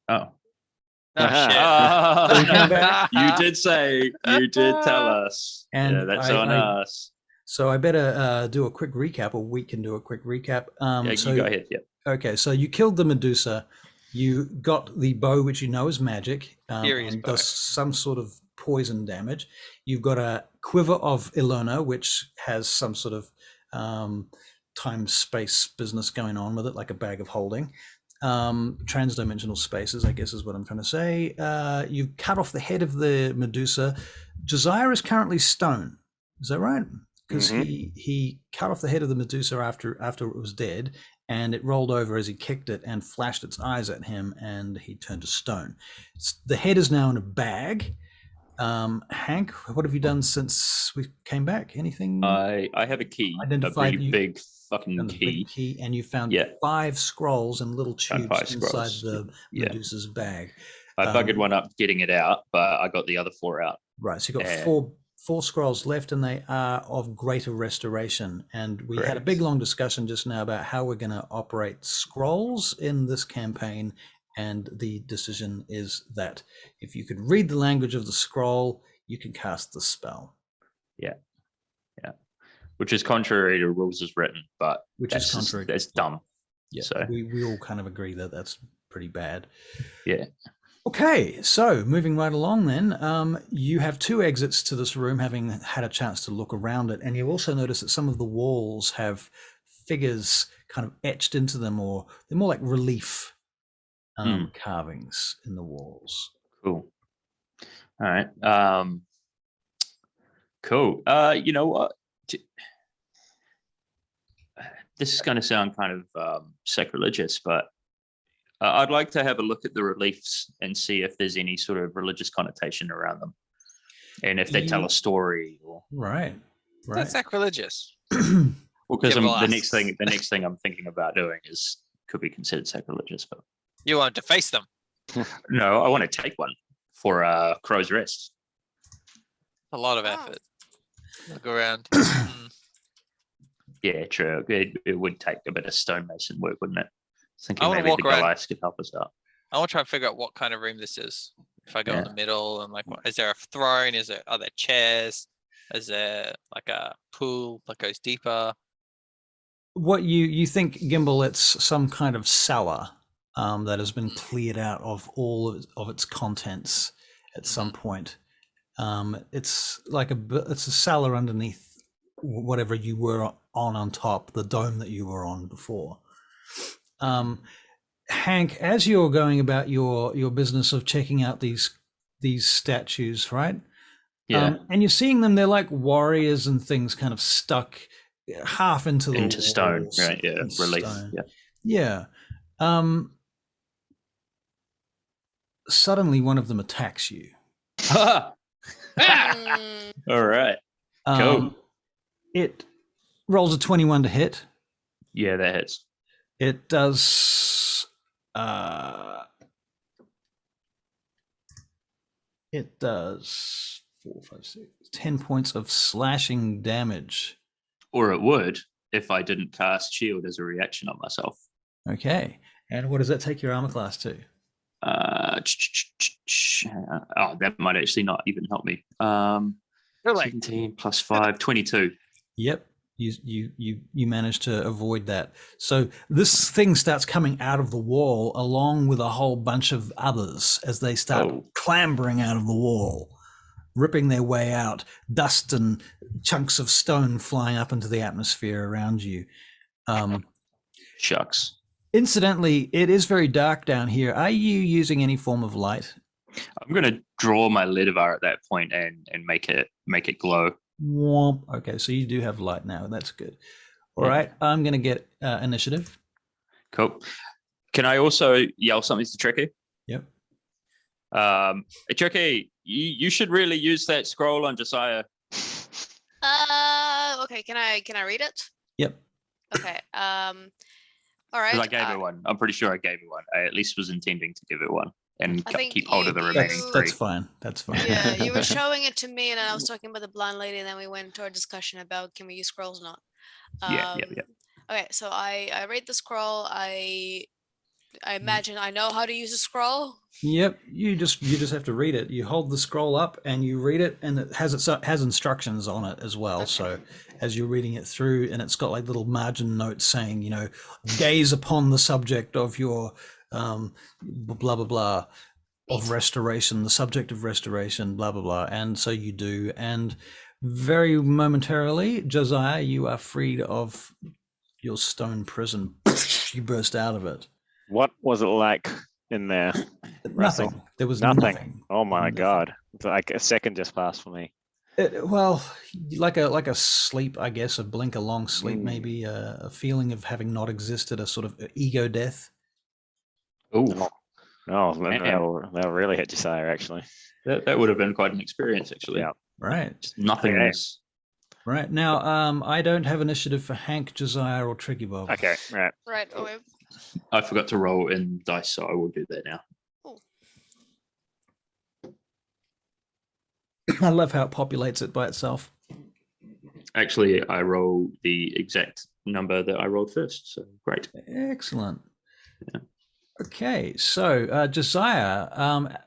Oh. Oh, shit. You did tell us. And yeah, that's on us. So I better do a quick recap, or we can do a quick recap. So you go ahead. Yeah. Okay, so you killed the Medusa. You got the bow, which you know is magic, and does some sort of poison damage. You've got a quiver of Ilona, which has some sort of time-space business going on with it, like a bag of holding. Transdimensional spaces, I guess is what I'm trying to say. You cut off the head of the Medusa. Josiah is currently stone. Is that right? Because he cut off the head of the Medusa after it was dead, and it rolled over as he kicked it and flashed its eyes at him, and he turned to stone. The head is now in a bag. Hank, what have you done since we came back? Anything? I have a key, a pretty big fucking key. And you found 5 scrolls and little tubes inside the Medusa's bag. I buggered one up getting it out, but I got the other 4 out. Right, so you got four scrolls left, and they are of greater restoration. And we had a big long discussion just now about how we're going to operate scrolls in this campaign. And the decision is that if you could read the language of the scroll, you can cast the spell. Yeah. Which is contrary to rules as written, but that's dumb. Yeah, so we all kind of agree that that's pretty bad. Yeah. Okay, so moving right along then, you have 2 exits to this room, having had a chance to look around it, and you also notice that some of the walls have figures kind of etched into them, or they're more like relief carvings in the walls. Cool. All right. Cool. You know what? This is going to sound kind of sacrilegious, but I'd like to have a look at the reliefs and see if there's any sort of religious connotation around them, and if they tell a story. Or right. That's sacrilegious. Well, because the next thing I'm thinking about doing could be considered sacrilegious, but you want to face them. No, I want to take one for Crow's Rest. A lot of effort. Look around. Yeah, true. It would take a bit of stonemason work, wouldn't it? Thinking I want maybe to walk around. Goliaths could help us out. I want to try and figure out what kind of room this is. If I go in the middle, and like, is there a throne? Are there chairs? Is there like a pool that goes deeper? What you think, Gimbal? It's some kind of cellar that has been cleared out of all of its contents at some point. It's like it's a cellar underneath whatever you were on top, the dome that you were on before. Hank, as you're going about your business of checking out these statues, right? Yeah. And you're seeing them, they're like warriors and things kind of stuck half into stone, right? Yeah, relief. Stone. Yeah. Suddenly one of them attacks you. All right. Go. It rolls a 21 to hit. Yeah, that hits. It does. It does 4, 5, 6, 10 points of slashing damage. Or it would if I didn't cast shield as a reaction on myself. Okay. And what does that take your armor class to? That might actually not even help me. 17 plus 5, 22. Yep. You managed to avoid that. So this thing starts coming out of the wall along with a whole bunch of others as they start clambering out of the wall, ripping their way out, dust and chunks of stone flying up into the atmosphere around you. Shucks. Incidentally, it is very dark down here. Are you using any form of light? I'm going to draw my Ledivar at that point and make it glow. Womp. Okay, so you do have light now. That's good. All right, I'm going to get initiative. Cool. Can I also yell something to Tricky? Yep. Hey, Tricky, you should really use that scroll on Josiah. Okay. Can I read it? Yep. Okay. All right. I gave her one. I'm pretty sure I gave her one. I at least was intending to give her one and keep hold of the remaining 3. That's fine. That's fine. Yeah, you were showing it to me, and I was talking about the blind lady, and then we went to our discussion about can we use scrolls or not. Yeah. Okay, so I read the scroll. I I imagine I know how to use a scroll. Yep, you just have to read it. You hold the scroll up and you read it, and it has instructions on it as well. Okay. So as you're reading it through, and it's got like little margin notes saying, gaze upon the subject of your blah blah blah of restoration, the subject of restoration, blah blah blah, and so you do, and very momentarily, Josiah, you are freed of your stone prison. You burst out of it. What was it like in there? Russell? Nothing. There was nothing. Oh my Nothing. God! It's like a second just passed for me. Well, like a sleep, I guess, a blink, a long sleep, maybe a feeling of having not existed, a sort of ego death. Oh, Oh, that'll really hit Josiah, actually. that would have been quite an experience, actually. Yeah. Right. Just nothingness. Right. Now, I don't have initiative for Hank, Josiah, or Tricky Bob. Okay, right. Right. Oh, wait. I forgot to roll in dice, so I will do that now. I love how it populates it by itself. Actually, I roll the exact number that I rolled first, so great. Excellent. Yeah. Okay, so Josiah,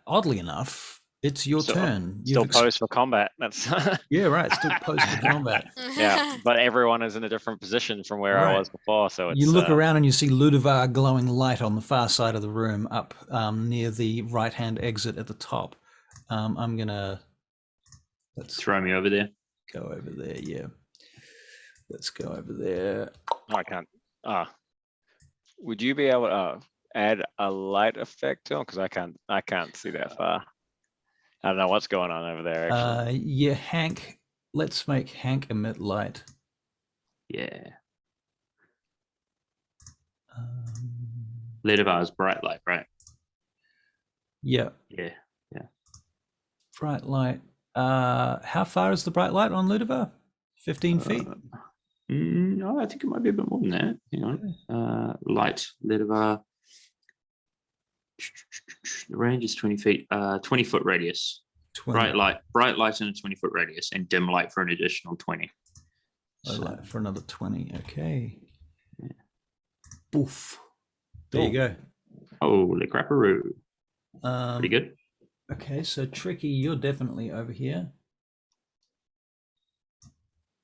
oddly enough, it's your turn. Still posed for combat. That's yeah, right. Still posed for combat. yeah, but everyone is in a different position from where I was before. So it's, you look around and you see Ludovar glowing light on the far side of the room, up near the right-hand exit at the top. I'm gonna throw me over there. Go over there. Yeah, let's go over there. I can't. Would you be able to add a light effect to him? Because I can't see that far. I don't know what's going on over there. Actually. Yeah, Hank. Let's make Hank emit light. Yeah. Ludovar's bright light, right? Yeah. Yeah. Bright light. How far is the bright light on Ludovar? 15 feet? No, I think it might be a bit more than that. Hang on. Light, Ludovar. The range is 20 feet. 20-foot radius. 20. Bright light in a 20-foot radius, and dim light for an additional 20. Light for another 20. Okay. Yeah. Boof. There you go. Holy crapperoo. Pretty good. Okay, so Tricky, you're definitely over here.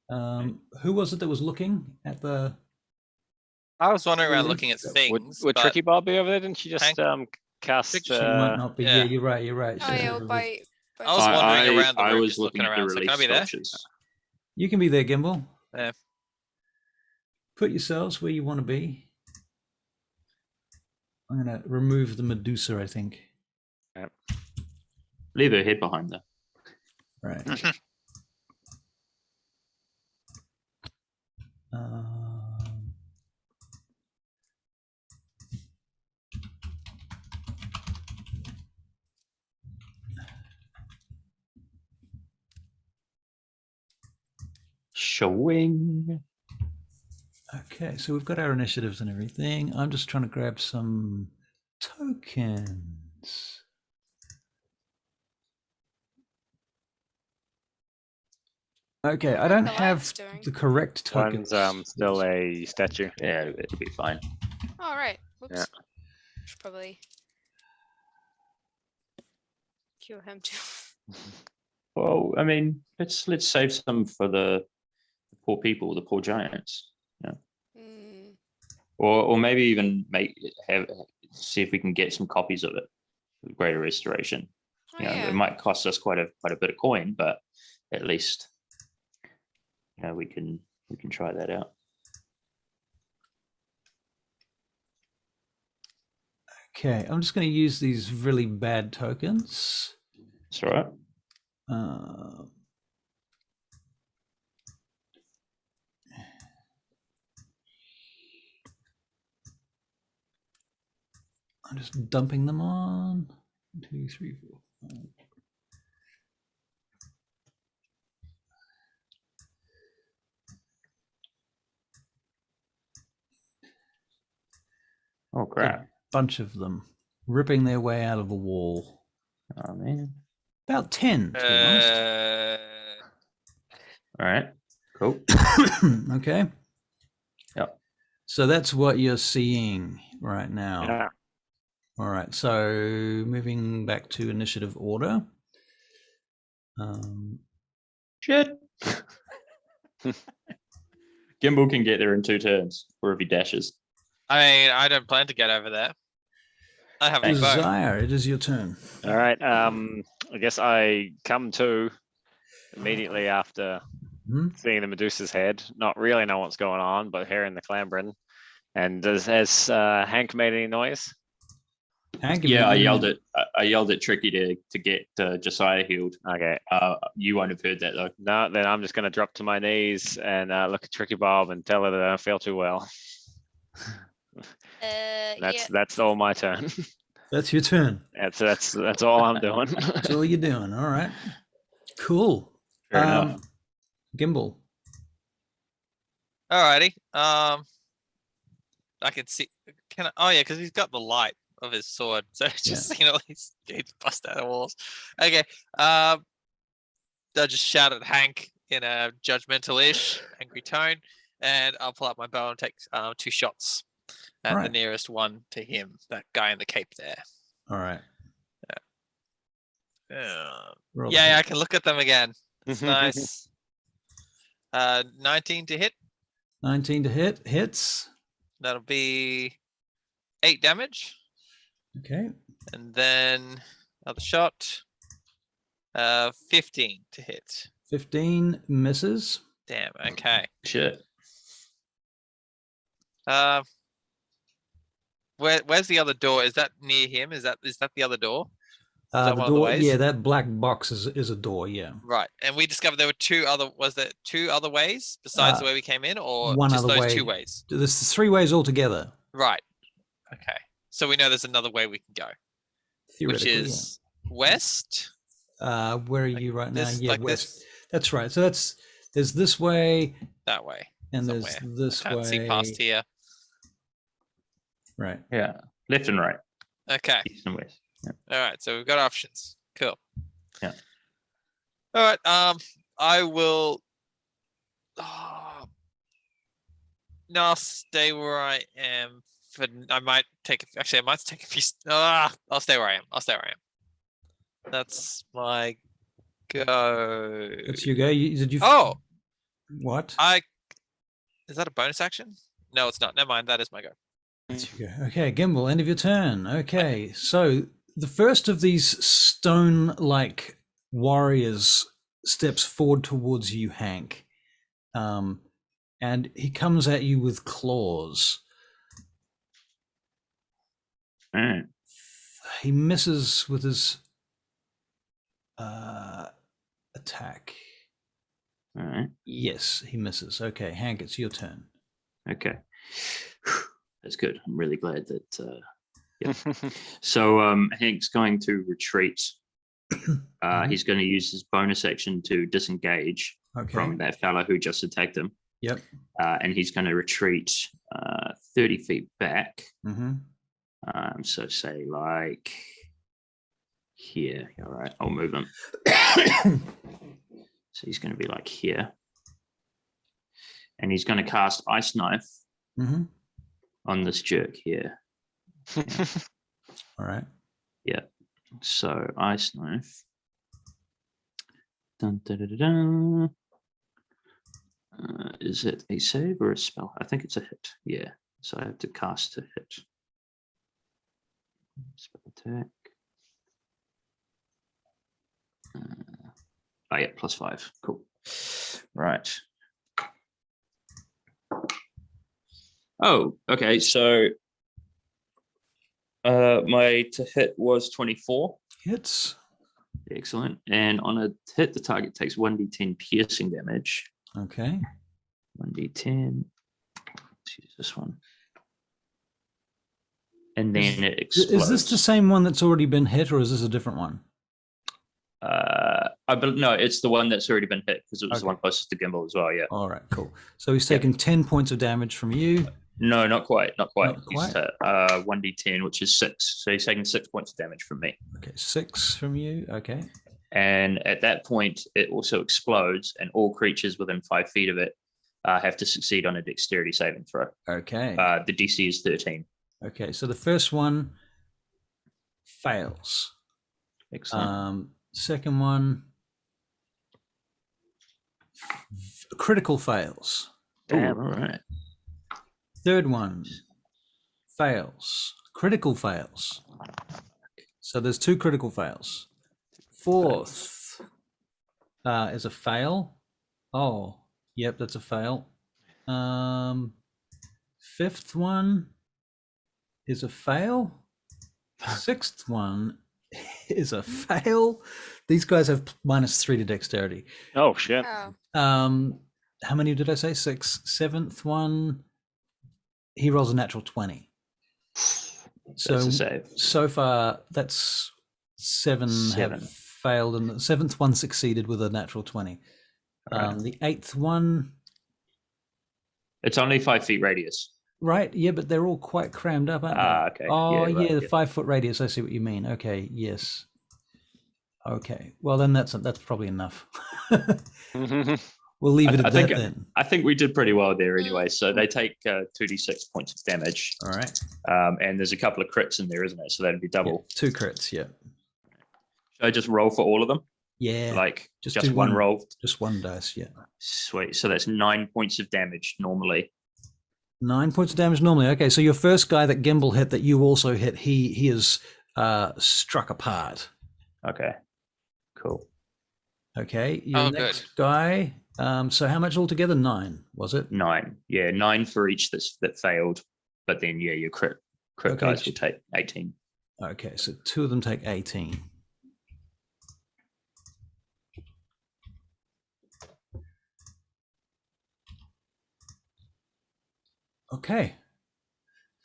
Who was it that was looking at the? I was wandering around looking at things. Would Tricky Bob be over there? Didn't she just cast? She might not be. Yeah, you're right. Oh, yeah, by I was wandering around the room, I was just looking at the around. So relief can I be there? sculptures. You can be there, Gimbal. Yeah. Put yourselves where you want to be. I'm gonna remove the Medusa, I think. Yep. Leave her head behind though. Right. Showing. Okay, so we've got our initiatives and everything. I'm just trying to grab some tokens. Okay, I don't have the correct tokens. One's still a statue. Yeah, it'll be fine. All right. Whoops. Yeah. Should probably cure him too. Well, I mean, let's save some for the poor people, the poor giants. Yeah. Or maybe even see if we can get some copies of it. Greater Restoration. Oh, Yeah. It might cost us quite a bit of coin, but at least we can try that out. Okay, I'm just going to use these really bad tokens. That's all right. I'm just dumping them on. 1, 2, 3, 4, 5. Oh crap! A bunch of them ripping their way out of the wall. Oh man! About 10, to be honest. All right. Cool. Okay. Yep. So that's what you're seeing right now. Yeah. All right. So moving back to initiative order. Shit. Gimbal can get there in 2 turns, or if he dashes. I mean, I don't plan to get over there. I have a bow. Desire, it is your turn. All right. I guess I come to immediately after seeing the Medusa's head. Not really know what's going on, but hearing the clambering. And has Hank made any noise? Hank, Yeah, I yelled at Tricky to get Josiah healed. Okay. You won't have heard that though. No, then I'm just going to drop to my knees and look at Tricky Bob and tell her that I don't feel too well. That's all my turn. That's your turn. That's all I'm doing. That's all you're doing. All right. Cool. Fair enough. Gimbal. Alrighty. I can see. Oh yeah, because he's got the light of his sword, so it's just he's bust out of walls. Okay. I'll just shout at Hank in a judgmental-ish, angry tone, and I'll pull out my bow and take 2 shots at the nearest one to him, that guy in the cape there. All right. Yeah, I can look at them again. It's nice. 19 to hit. 19 to hit. Hits. That'll be 8 damage. Okay. And then another shot. 15 to hit. 15 misses. Damn. Okay. Shit. Where's the other door? Is that near him? Is that the other door? The door. Yeah, that black box is a door. Yeah. Right. And we discovered there were 2 other. Was there 2 other ways besides the way we came in, or one just other those way. 2 ways? There's 3 ways altogether. Right. Okay. So we know there's another way we can go, which is west. Where are you right now? Yeah, west. This. That's right. So there's this way. That way. And somewhere. there's this I can't way. see past here. Right. Yeah. Left and right. Okay. East and west. Yeah. All right. So we've got options. Cool. Yeah. All right. I will. No, I'll stay where I am. I might take a few. I'll stay where I am. That's my go. That's your go. Did you? Oh. What? Is that a bonus action? No, it's not. Never mind. That is my go. That's your go. Okay, Gimbal, end of your turn. Okay, so the first of these stone-like warriors steps forward towards you, Hank, and he comes at you with claws. Mm. He misses with his attack. All right. Yes, he misses. Okay, Hank, it's your turn. Okay. That's good. I'm really glad that. Yeah. So Hank's going to retreat. He's going to use his bonus action to disengage from that fella who just attacked him. Yep. And he's going to retreat 30 feet back. Mm-hmm. So say like here. All right. I'll move him. So he's going to be like here. And he's going to cast Ice Knife on this jerk here. Yeah. All right. Yeah. So Ice Knife. Dun, dun, dun, dun, dun. Is it a save or a spell? I think it's a hit. Yeah. So I have to cast to hit. Spell attack. Oh yeah, +5. Cool. Right. Oh, okay. So my to hit was 24. Hits. Excellent. And on a hit, the target takes 1d10 piercing damage. Okay. 1d10. Let's use this one. And then it explodes. Is this the same one that's already been hit, or is this a different one? No, it's the one that's already been hit because it was the one closest to Gimbal as well. Yeah. All right, cool. So he's taken 10 points of damage from you. No, not quite. Not quite. Not quite. He's 1d10, which is 6. So he's taking 6 points of damage from me. Okay, 6 from you. Okay. And at that point, it also explodes, and all creatures within 5 feet of it have to succeed on a dexterity saving throw. Okay. The DC is 13. Okay, so the first one fails. Excellent. Second one, critical fails. Ooh, Damn. all right. Third one, fails. Critical fails. So there's 2 critical fails. Fourth is a fail. Oh, yep, that's a fail. Fifth one is a fail. Sixth one is a fail. These guys have -3 to dexterity. Oh shit. Oh, How many did I say? 6. Seventh one, he rolls a natural 20. So That's a save. so far, that's 7 7. have failed, and the 7th one succeeded with a natural 20. Alright. The 8th one, It's only 5 feet radius. right? Yeah, but they're all quite crammed up, aren't they? Okay. Oh, Yeah, right, the yeah. 5-foot radius. I see what you mean. Okay, yes. Okay, well then that's probably enough. We'll leave it I at think- that then. I think we did pretty well there anyway. So they take 2d6 points of damage. All right. And there's a couple of crits in there, isn't it? So that'd be Yeah, double. 2 crits. Yeah. Should I just roll for all of them? Yeah. Like just just do one one. roll? Just 1 dice. Yeah. Sweet. So that's 9 points of damage normally. 9 points of damage normally. Okay, so your first guy that Gimbal hit, that you also hit, he is struck apart. Okay. Cool. Okay, your Oh, next guy. So how much altogether? 9, was it? 9. Yeah, 9 for each that failed. But then yeah, your crit Okay. guys will take 18. Okay, so 2 of them take 18. Okay,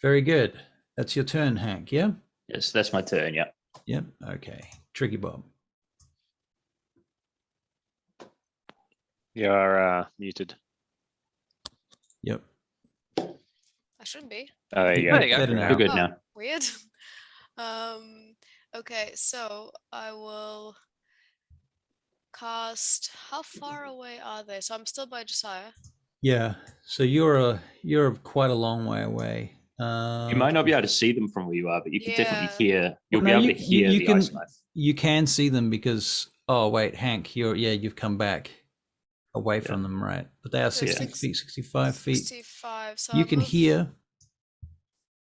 very good. That's your turn, Hank. Yeah. Yes, that's my turn. Yeah. Yep. Okay, Tricky Bob. You're muted. Yep. I should be. Oh, there you There go. you go. Better now. You're good Oh, now. weird. Okay, so I will cast. How far away are they? So I'm still by Josiah. Yeah. So you're quite a long way away. You might not be able to see them from where you are, but you can definitely Yeah. hear. You'll Well, no, be able to hear you the can ice knife. you can see them because wait, Hank, you've come back away from them, right? But they are So 60 six- feet, 65 feet. 65. So You I'll can move- hear.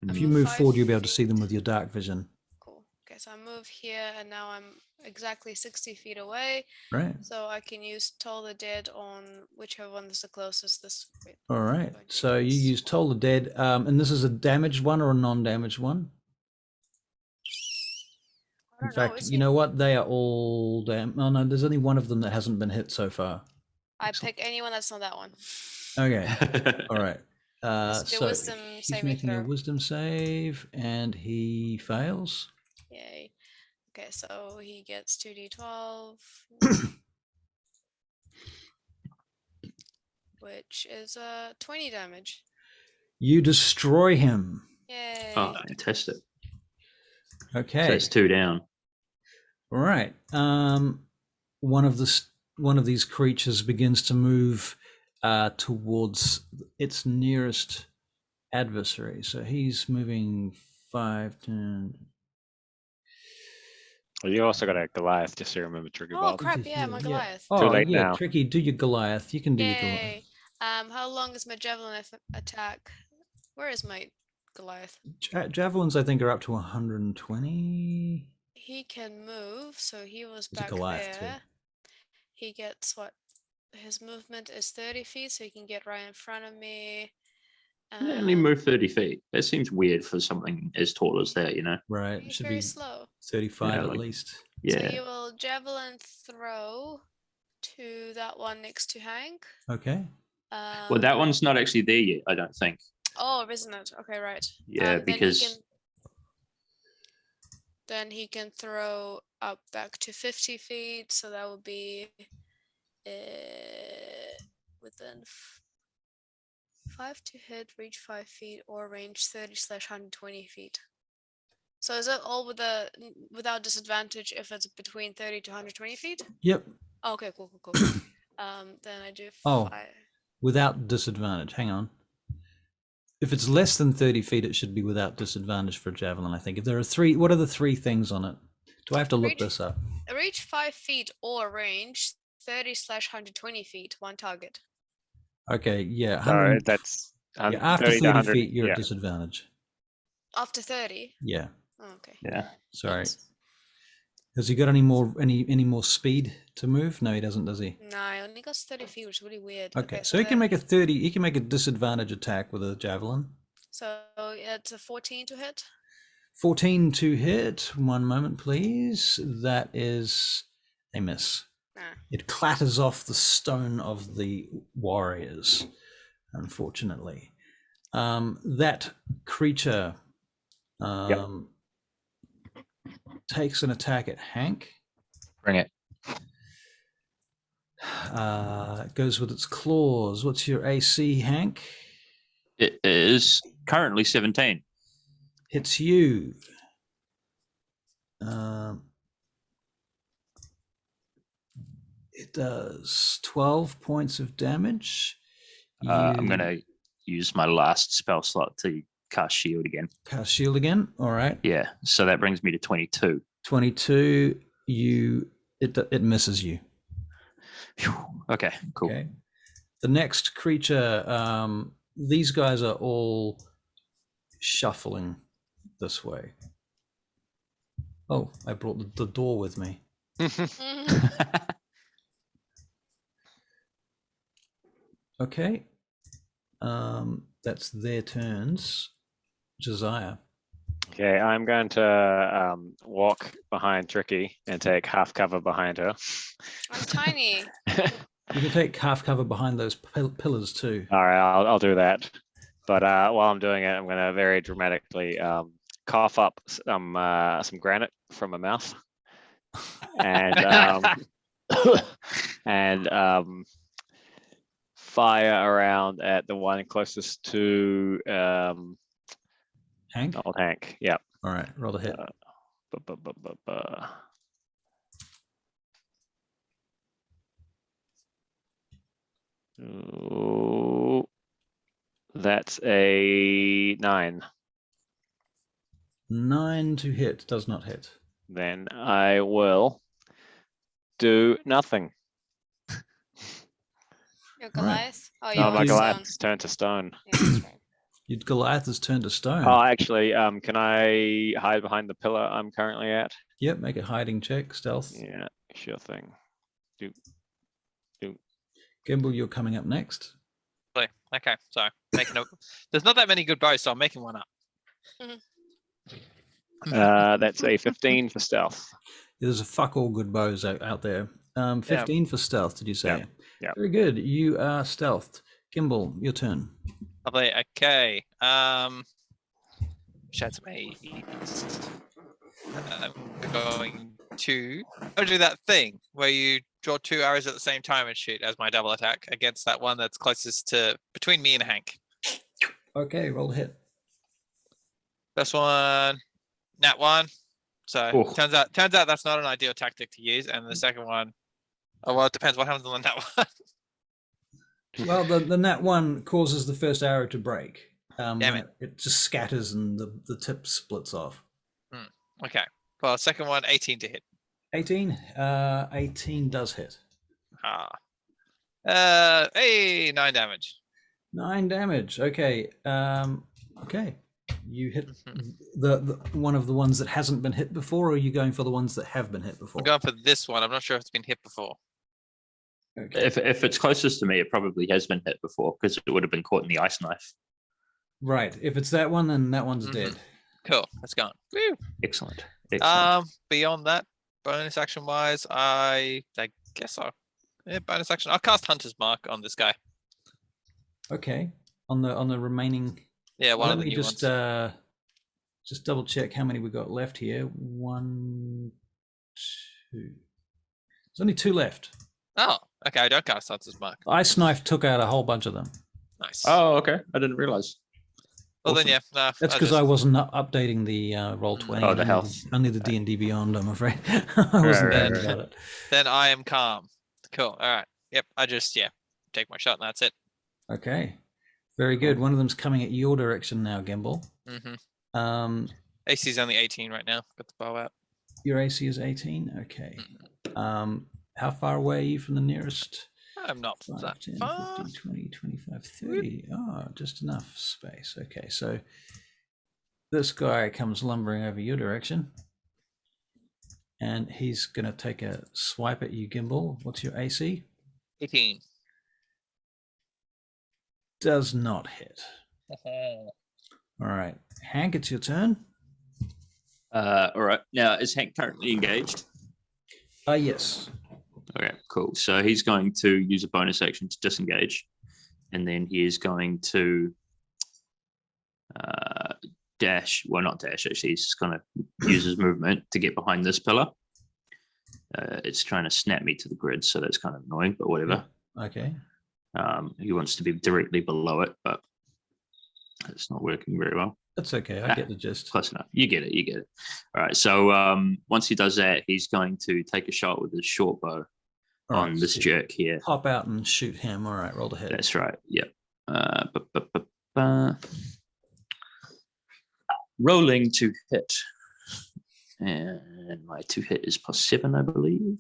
If you move move 5 forward, you'll be able to see feet. them with your dark vision. Cool. Okay, so I move here, and now I'm exactly 60 feet away. Right. So I can use Toll the Dead on whichever one is the closest. Wait, All right. do I do So you this? use Toll the Dead, and this is a damaged one or a non-damaged one. I In don't know. fact, Is you it? know what? They are all damn. Oh no, there's only one of them that hasn't been hit so far. I pick anyone that's not that one. Okay. All right. Let's do So wisdom he's saving making a throw. wisdom save, and he fails. Yay. Okay, so he gets 2d12, which is 20 damage. You destroy him. Yay. Oh, fantastic. So Okay. it's 2 down. All right. One of these creatures begins to move towards its nearest adversary. So he's moving 5, 10. Well, you also got a Goliath, just so you remember, Trigger Oh Bob. crap! Yeah, my Yeah. Goliath. Oh, late yeah, now. Tricky. Do your Goliath. You can do your Goliath. Yay. How long is my javelin attack? Where is my Goliath? Javelins, I think, are up to 120. He can move, so he was He's a back Goliath, too. there. He gets what? His movement is 30 feet, so he can get right in front of me. They only move 30 feet. That seems weird for something as tall as that, you know? Right. He's Should very be slow. 35 Yeah, at like- least. So Yeah. you will javelin throw to that one next to Hank. Okay. Well, that one's not actually there yet, I don't think. Oh, isn't it? Okay, right. Yeah, Then because he can throw up back to 50 feet, so that would be within 5 to hit, reach 5 feet, or range 30/120 feet. So is it all without disadvantage if it's between 30 to 120 feet? Yep. Oh, okay, cool. Then I do Oh. 5. Without disadvantage. Hang on. If it's less than 30 feet, it should be without disadvantage for a javelin, I think. If there are 3, what are the 3 things on it? Do I have to look this up? Reach 5 feet or range 30/120 feet, one target. Okay, yeah. So that's after 30 to 30 100. feet, you're Yeah. at disadvantage. After 30? Yeah. Oh, okay. Yeah. Sorry. Oops. Has he got any more speed to move? No, he doesn't, does he? No, I only got 30 feet, which is really weird. Okay, so he can make he can make a disadvantage attack with a javelin. So it's a 14 to hit. 14 to hit. One moment, please. That is a miss. It clatters off the stone of the warriors, unfortunately. That creature takes an attack at Hank. Bring it. It goes with its claws. What's your AC, Hank? It is currently 17. Hits you. It does 12 points of damage. I'm going to use my last spell slot to cast shield again. Cast shield again. All right. Yeah, so that brings me to 22. 22. It misses you. Phew. Okay, cool. Okay. The next creature, these guys are all shuffling this way. Oh, I brought the door with me. Okay. That's their turns. Josiah. Okay, I'm going to walk behind Tricky and take half cover behind her. I'm tiny. You can take half cover behind those pillars too. All right, I'll do that. But while I'm doing it, I'm going to very dramatically cough up some granite from my mouth, and and fire around at the one closest to Hank. old Hank. Yep. All right, roll the hit. Ooh, that's a 9. 9 to hit. Does not hit. Then I will do nothing. Your Goliath? Oh, No, you're my on Goliath's turned to stone. Yeah, that's right. Your Goliath has turned to stone. Oh, actually, can I hide behind the pillar I'm currently at? Yep, make a hiding check, stealth. Yeah, sure thing. Gimbal, you're coming up next. Okay, so making a. There's not that many good bows, so I'm making one up. That's a 15 for stealth. There's a fuck all good bows out there. 15 for stealth, did you say? Yeah. Very good. You are stealthed. Gimbal, your turn. Lovely. Okay. Shout some A's. I'm going to. I'll do that thing where you draw 2 arrows at the same time and shoot as my double attack against that one that's closest to between me and Hank. Okay, roll the hit. First one, nat 1. So turns out that's not an ideal tactic to use. And the second one, oh well, it depends what happens on the nat 1. Well, the nat 1 causes the first arrow to break. Damn it. It just scatters and the tip splits off. Okay. Well, second one, 18 to hit. 18? 18 does hit. Hey, 9 damage. 9 damage. Okay. Okay. You hit the one of the ones that hasn't been hit before, or are you going for the ones that have been hit before? I'm going for this one. I'm not sure if it's been hit before. Okay. If it's closest to me, it probably has been hit before because it would have been caught in the ice knife. Right. If it's that one, then that one's dead. Cool. Let's go. Woo. Excellent. Beyond that, bonus action wise, I guess bonus action. I'll cast Hunter's Mark on this guy. Okay. On the remaining. Yeah, one Let of the me new just ones. just double check how many we got left here. 1, 2. There's only 2 left. Oh, okay. I don't cast Hunter's Mark. Ice Knife took out a whole bunch of them. Nice. Oh, okay. I didn't realize. Well, awesome. then, yeah. No, That's because I wasn't updating the Roll20. Oh, the health. Only the D&D Beyond, I'm afraid. I wasn't thinking about it. Then I am calm. Cool. All right. Yep. I just, take my shot and that's it. Okay. Very good. One of them's coming at your direction now, Gimbal. Mm-hmm. AC's only 18 right now. Got the bow out. Your AC is 18? Okay. How far away are you from the nearest? I'm not 5, that 10, far. 15, 20, 25, 30. Oh, just enough space. Okay, so this guy comes lumbering over your direction. And he's going to take a swipe at you, Gimbal. What's your AC? 18. Does not hit. All right. Hank, it's your turn. All right. Now, is Hank currently engaged? Yes. Okay, cool. So he's going to use a bonus action to disengage, and then he is going to dash. Well, not dash. Actually, he's just going to use his movement to get behind this pillar. It's trying to snap me to the grid, so that's kind of annoying, but whatever. Okay. He wants to be directly below it, but it's not working very well. That's okay. I get the gist. Close enough. You get it. You get it. All right. So once he does that, he's going to take a shot with his short bow on this jerk here. Pop out and shoot him. All right. Roll the hit. That's right. Yep. Rolling to hit. And my to hit is +7, I believe.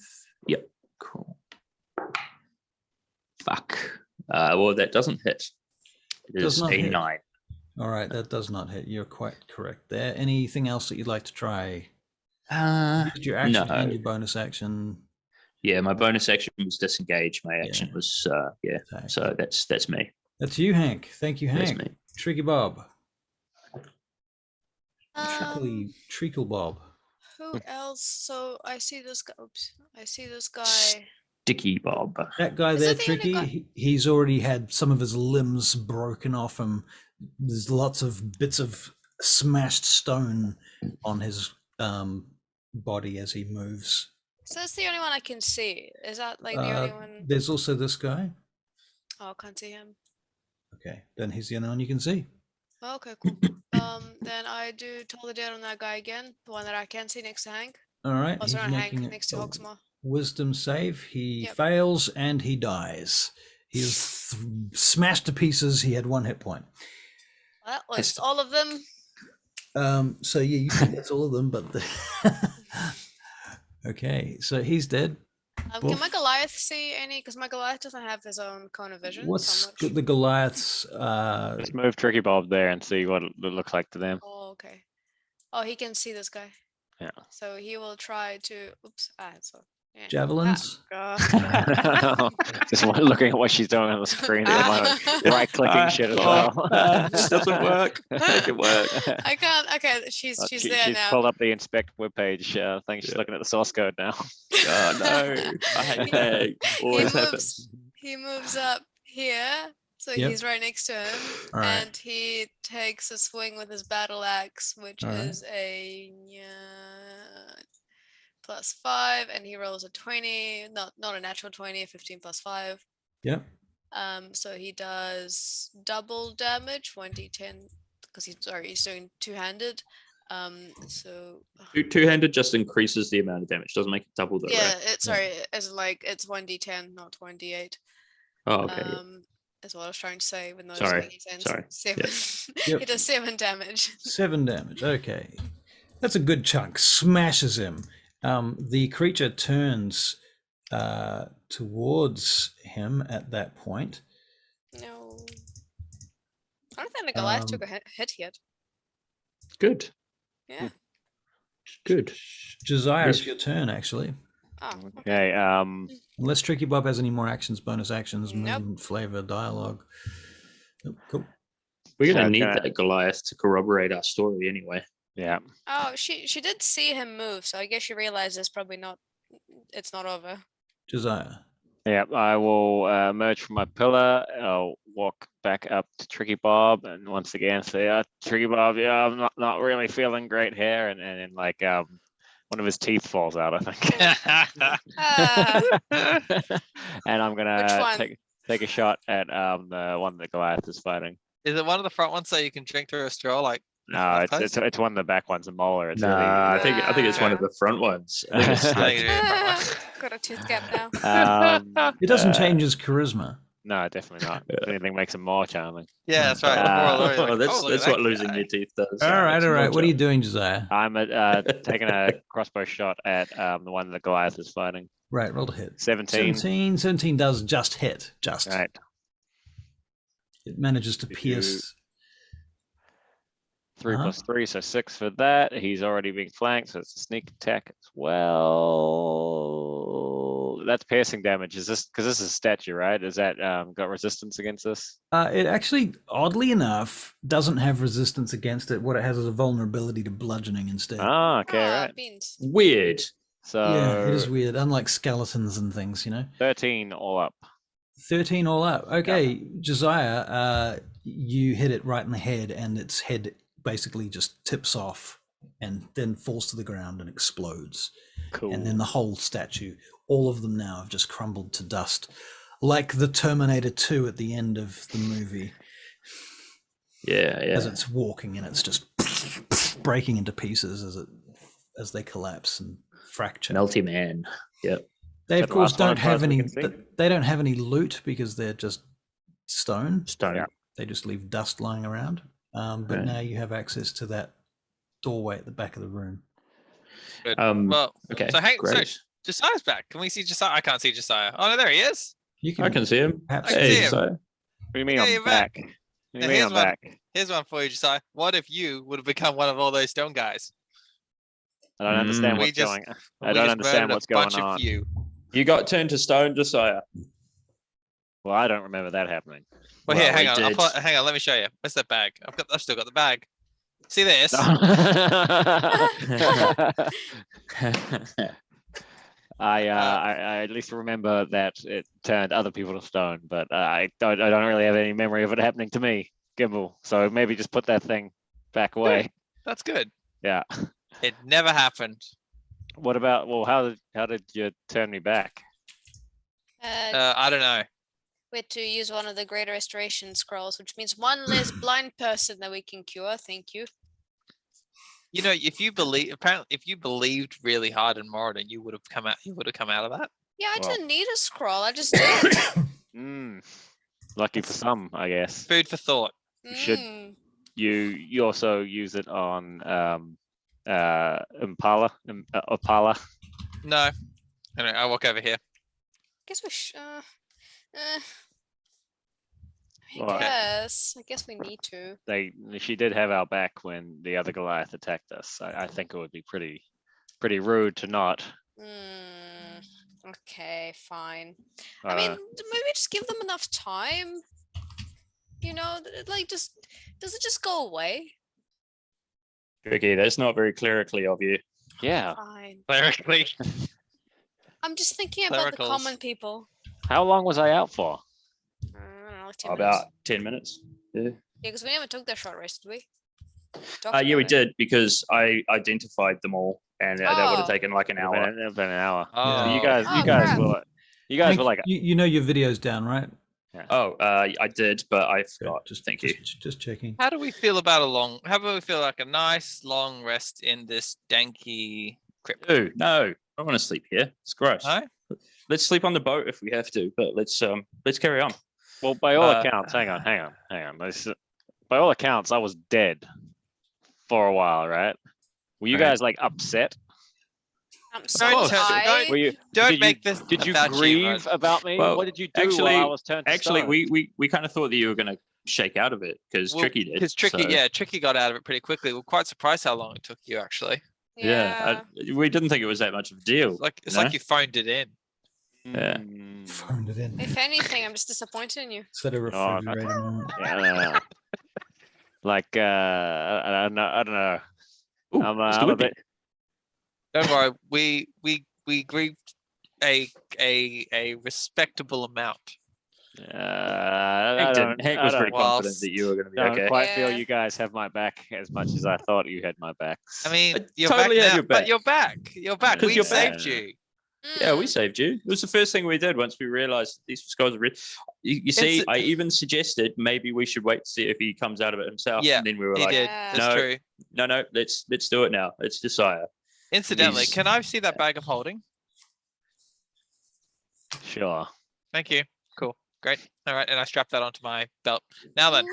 Yep. Cool. Fuck. Well, that doesn't hit. It is a 9. All right, that does not hit. You're quite correct there. Anything else that you'd like to try? Your action and your bonus action. Yeah, my bonus action was disengage. My action was attack. So that's me. That's you, Hank. Thank you, Hank. That's me. Tricky Bob. Treacle Bob. Who else? So I see this guy. Oops. I see this guy. Sticky Bob. That guy there, Tricky, he's already had some of his limbs broken off him. There's lots of bits of smashed stone on his body as he moves. So that's the only one I can see. Is that like the only one? There's also this guy. Oh, I can't see him. Okay, then he's the only one you can see. Oh, okay, cool. Then I do toll the dead on that guy again, the one that I can see next to Hank. All right. Oh, sorry, Hank, next to Hogsmore. Wisdom save. He fails and he dies. He is smashed to pieces. He had 1 hit point. That was all of them. So yeah, you think that's all of them, but okay. So he's dead. Can my Goliath see any? Because my Goliath doesn't have his own cone of vision. What's the Goliath's? Let's move Tricky Bob there and see what it looks like to them. Oh, okay. Oh, he can see this guy. Yeah. So he will try to. Oops. Yeah. Javelins. Just looking at what she's doing on the screen at the moment. Right-clicking shit as well. This doesn't work. Make it work. I can't. Okay, she's there she's now. pulled up the inspect webpage. I think she's looking at the source code now. Oh no! I hate that. Always happens. He moves up here, so he's right next to him, and he takes a swing with his battle axe, which is a +5, and he rolls a 20, not a natural 20, a 15 +5. Yep. So he does double damage, 1d10, because he's doing two-handed. So two-handed just increases the amount of damage, doesn't make it double though. yeah, right? it's 1d10, not 1d8. Oh, okay. That's what I was trying to say, even though Sorry. it makes sense. Sorry. 7. Yep. He does 7 damage. 7 damage. Okay, that's a good chunk. Smashes him. The creature turns towards him at that point. No. I don't think the Goliath took a hit yet. Good. Yeah. Good. Josiah, it's your turn, actually. Oh. Okay. Unless Tricky Bob has any more actions, bonus actions, movement, flavor, dialogue. Oh, cool. We're going to need that Goliath to corroborate our story anyway. Yeah. Oh, she did see him move, so I guess she realized it's not over. Josiah. Yeah, I will emerge from my pillar. I'll walk back up to Tricky Bob and once again say, Tricky Bob, I'm not really feeling great here. And then like one of his teeth falls out, I think. And I'm gonna take a shot at the one that Goliath is fighting. Is it one of the front ones so you can drink through a straw? Like no, it's one of the back ones, a molar. It's I think it's one of the front ones. Got a tooth gap now. It doesn't change his charisma. No, definitely not. If anything makes him more charming. Yeah, that's right. The moral Uh, of the story, like, that's "Oh, look at that's that what losing guy." your teeth does. All right, It's all more right. What are you job. doing, Josiah? I'm taking a crossbow shot at the one that Goliath is fighting. Right, roll to hit. 17. 17 does just hit. Just. Right. It manages to Did pierce. 3 Uh-huh. plus 3, so 6 for that. He's already being flanked, so it's a sneak attack as well. That's piercing damage. Is this because this is a statue, right? Is that got resistance against this? It actually, oddly enough, doesn't have resistance against it. What it has is a vulnerability to bludgeoning instead. Oh, okay, Ah, right. beans. Weird. So Yeah, it is weird. Unlike skeletons and things, 13 all up. 13 all up. Okay, Josiah, you hit it right in the head, and its head basically just tips off and then falls to the ground and explodes. Cool. And then the whole statue, all of them now have just crumbled to dust, like the Terminator 2 at the end of the movie. Yeah, As yeah. it's walking and it's just breaking into pieces as they collapse and fracture. Melty man. Yep. They Is of that the course last one don't as far have as we any. can see? They don't have any loot because they're just stone. Stone. Yeah. They just leave dust lying around. But Okay. now you have access to that doorway at the back of the room. Good. Um, Well, Okay. so hey, so great. Josiah's back. Can we see Josiah? I can't see Josiah. Oh no, there he is. You I can see him. perhaps I can Hey, see him. so What do you mean Yeah, I'm you're back? back. What do Yeah, you mean here's I'm one. back? Here's one for you, Josiah. What if you would have become one of all those stone guys? I don't understand Mm. We what's just- going. I We don't just understand murdered what's a going bunch on. of you. you got turned to stone, Josiah. Well, I don't remember that happening. Well, here, Well, hang we on. did. Hang on. Let me show you. Where's that bag? I've still got the bag. See this? I at least remember that it turned other people to stone, but I don't really have any memory of it happening to me, Gimbal. So maybe just put that thing back away. That's good. Yeah. It never happened. What about? Well, how did you turn me back? I don't know. We had to use one of the greater restoration scrolls, which means one less blind person that we can cure. Thank you. You know, if you believed really hard in Moradin, you would have come out. You would have come out of that. Yeah, I Well. didn't need a scroll. I just did. Lucky for some, I guess. Food for thought. should- Mm. You also use it on Opala. No. Anyway, I'll walk over here. Guess we should. Well, I guess we need to. She did have our back when the other Goliath attacked us. I think it would be pretty rude to not. Okay, fine. I mean, maybe just give them enough time. Like does it just go away? Tricky. That's not very clerically of you. yeah. Fine. Clerically. I'm just thinking about the Clericals. common people. How long was I out for? I don't know, like 10 About minutes. 10 minutes. Yeah. Yeah, because we never took that short rest, did we? Yeah, we did because I identified them all, and that would Oh. have taken like an hour. It's been an hour. Oh. So you crap. guys were like, you know your video's down, right? Oh, I did, but I Good. forgot. Thank you. Just checking. How do we feel about how about we feel like a nice long rest in this danky crypt? Dude, no, I want to sleep here. It's gross. No? Let's sleep on the boat if we have to, but let's carry on. well, by all accounts, hang on. By all accounts, I was dead for a while, right? Were you Right. guys like upset? I'm Don't so tell- tired. Were you? Don't did make you, this Did you about grieve Rod. about me? Well, What did you do actually- while I was turned to Actually, stone? we kind of thought that you were going to shake out of it because Tricky did. Because Tricky, so, Tricky got out of it pretty quickly. We're quite surprised how long it took you actually. Yeah, we didn't think it was that much of a deal. It's No? like you phoned it in. yeah. Mm, Phoned it in. If anything, I'm just disappointed in you. Set a refrigerator moment. yeah. Like I don't know. Ooh, I'm Mr. a Whippy. bit. Don't worry, we grieved a respectable amount. I don't, Hank I was don't- pretty confident whilst- that you were going to be don't okay. quite feel Yeah. you guys have my back as much as I thought you had my back. I mean, I you're totally back had now, your but back. you're back. You're back. 'Cause We you're saved back. you. Yeah, we Mm. saved you. It was the first thing we did once we realized that these guys are real. You see, It's- I even suggested maybe we should wait to see if he comes out of it himself. Yeah, and then we were He like, did. Yeah. That's No. true. no, let's do it now. It's Josiah. Incidentally, He's- can I see that bag I'm holding? Sure. Thank you. Cool. Great. All right, and I strap that onto my belt. Now then,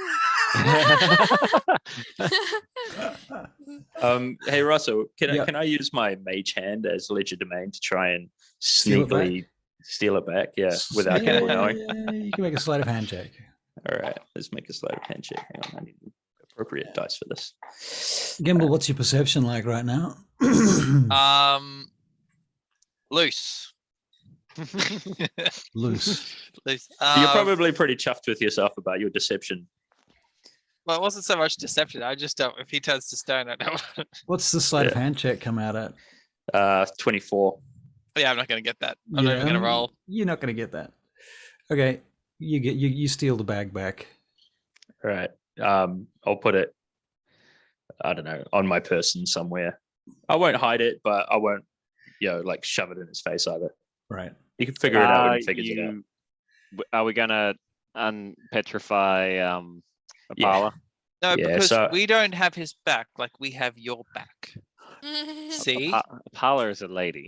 Hey Russell, can Yeah. I use my mage hand as ledger domain to try and Steal it back? sneakily steal it back? Yeah, without yeah, people knowing. you can make a sleight of hand check. All right, let's make a sleight of hand check. Hang on, I need appropriate dice for this. Gimbal, what's your perception like right now? loose. Loose. Loose. You're probably pretty chuffed with yourself about your deception. Well, it wasn't so much deception. I just don't. If he turns to stone, I know. What's the sleight of hand check come out at? 24. Yeah, I'm not going to get that. I'm not even going to roll. You're not going to get that. Okay, you steal the bag back. All right. I'll put it, I don't know, on my person somewhere. I won't hide it, but I won't, like shove it in his face either. Right. You can figure it out when he figures it out. Are we gonna unpetrify Apala? No, Yeah, because so- we don't have his back like we have your back. See? Apala is a lady.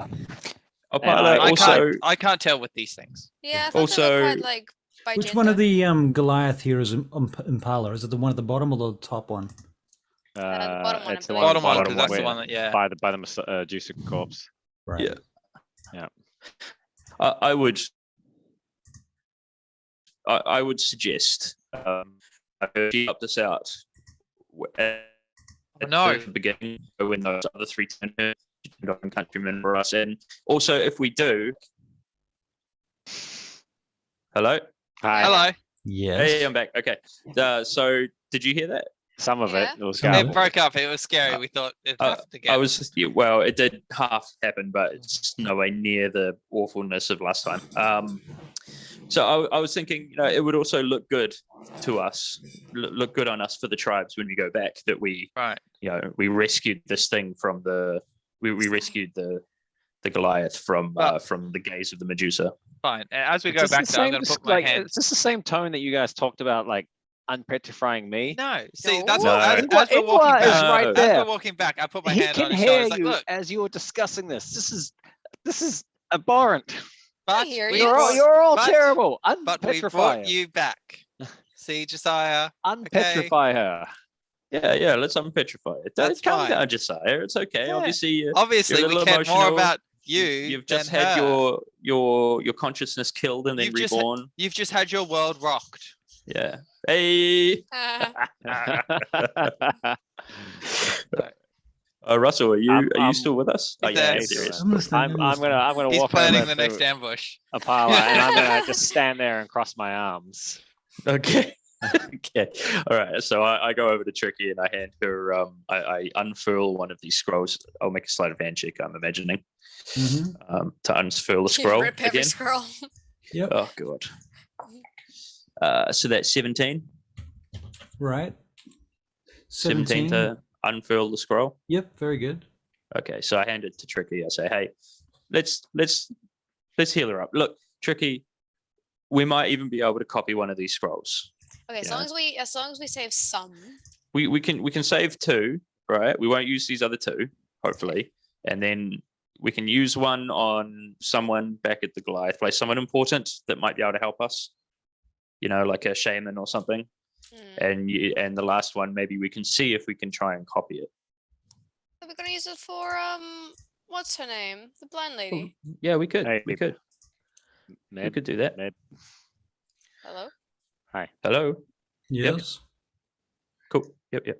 Apala also, I can't tell with these things. Yeah, I thought they Also- were quite like by Which gender. one of the Goliath here is Impala? Is it the one at the bottom or the top one? the bottom one, It's I the believe. one, Bottom one, bottom because that's the where- one that, yeah. by the Medusa corpse. Right. Yeah. Yeah. I would suggest, I heard you helped us out at No. the beginning when those other three turned on countrymen for us. And also, if we do, hello? Hi. Hello. Yes. Hey, I'm back. Okay. So did you hear that? Some of it. Yeah. It was Some of It garbled. broke up. It was scary. We thought it'd have to get. I was well, it did half happen, but it's nowhere near the awfulness of last time. So I was thinking, it would also look good to us, look good on us for the tribes when we go back that we, Right. we rescued this thing from we rescued the Goliath from the gaze of the Medusa. Fine. And as we It's go just back the there, I'm same- going to just put my like, hand. It's just the same tone that you guys talked about, like unpetrifying me. No. See, No. that's No. what, It as we're was walking back. right As there. we're walking back, I put my He hand on can his shoulder. hear It's like, you look, as you were discussing this. This is abhorrent. but hear we you. brought, You're all but- terrible. but we Unpetrify brought him. you back. See, Josiah. Unpetrify her. Yeah, let's unpetrify it. That's Calm fine. down, Josiah. It's okay. Yeah. Obviously, Obviously, You're a we little cared more emotional. about you. you've just than had her. your consciousness killed and then You've just- reborn. You've just had your world rocked. Yeah. Hey, Russell, are you still with us? Oh, He's yeah, there. he's serious. I'm listening. I'm gonna He's walk planning over the next to ambush. Apala and I'm gonna just stand there and cross my arms. Okay. Okay. All right. So I go over to Tricky and I hand her. I unfurl one of these scrolls. I'll make a sleight of hand check. I'm imagining Mhm. to unfurl the You scroll rip every again. scroll. Yep. Oh god. So that's 17. Right. 17 to unfurl the scroll. Yep. Very good. Okay. So I hand it to Tricky. I say, hey, let's heal her up. Look, Tricky, we might even be able to copy one of these scrolls. Okay, as Yeah. long as we save some. We can save 2, right? We won't use these other 2, hopefully, and then we can use one on someone back at the Goliath place, someone important that might be able to help us. Like a shaman or something. And the last one, maybe we can see if we can try and copy it. Are we gonna use it for what's her name? The blind lady. Yeah, we could. Hey, We could do that. Meb. Hello? Hello. Yes. Cool. Yep.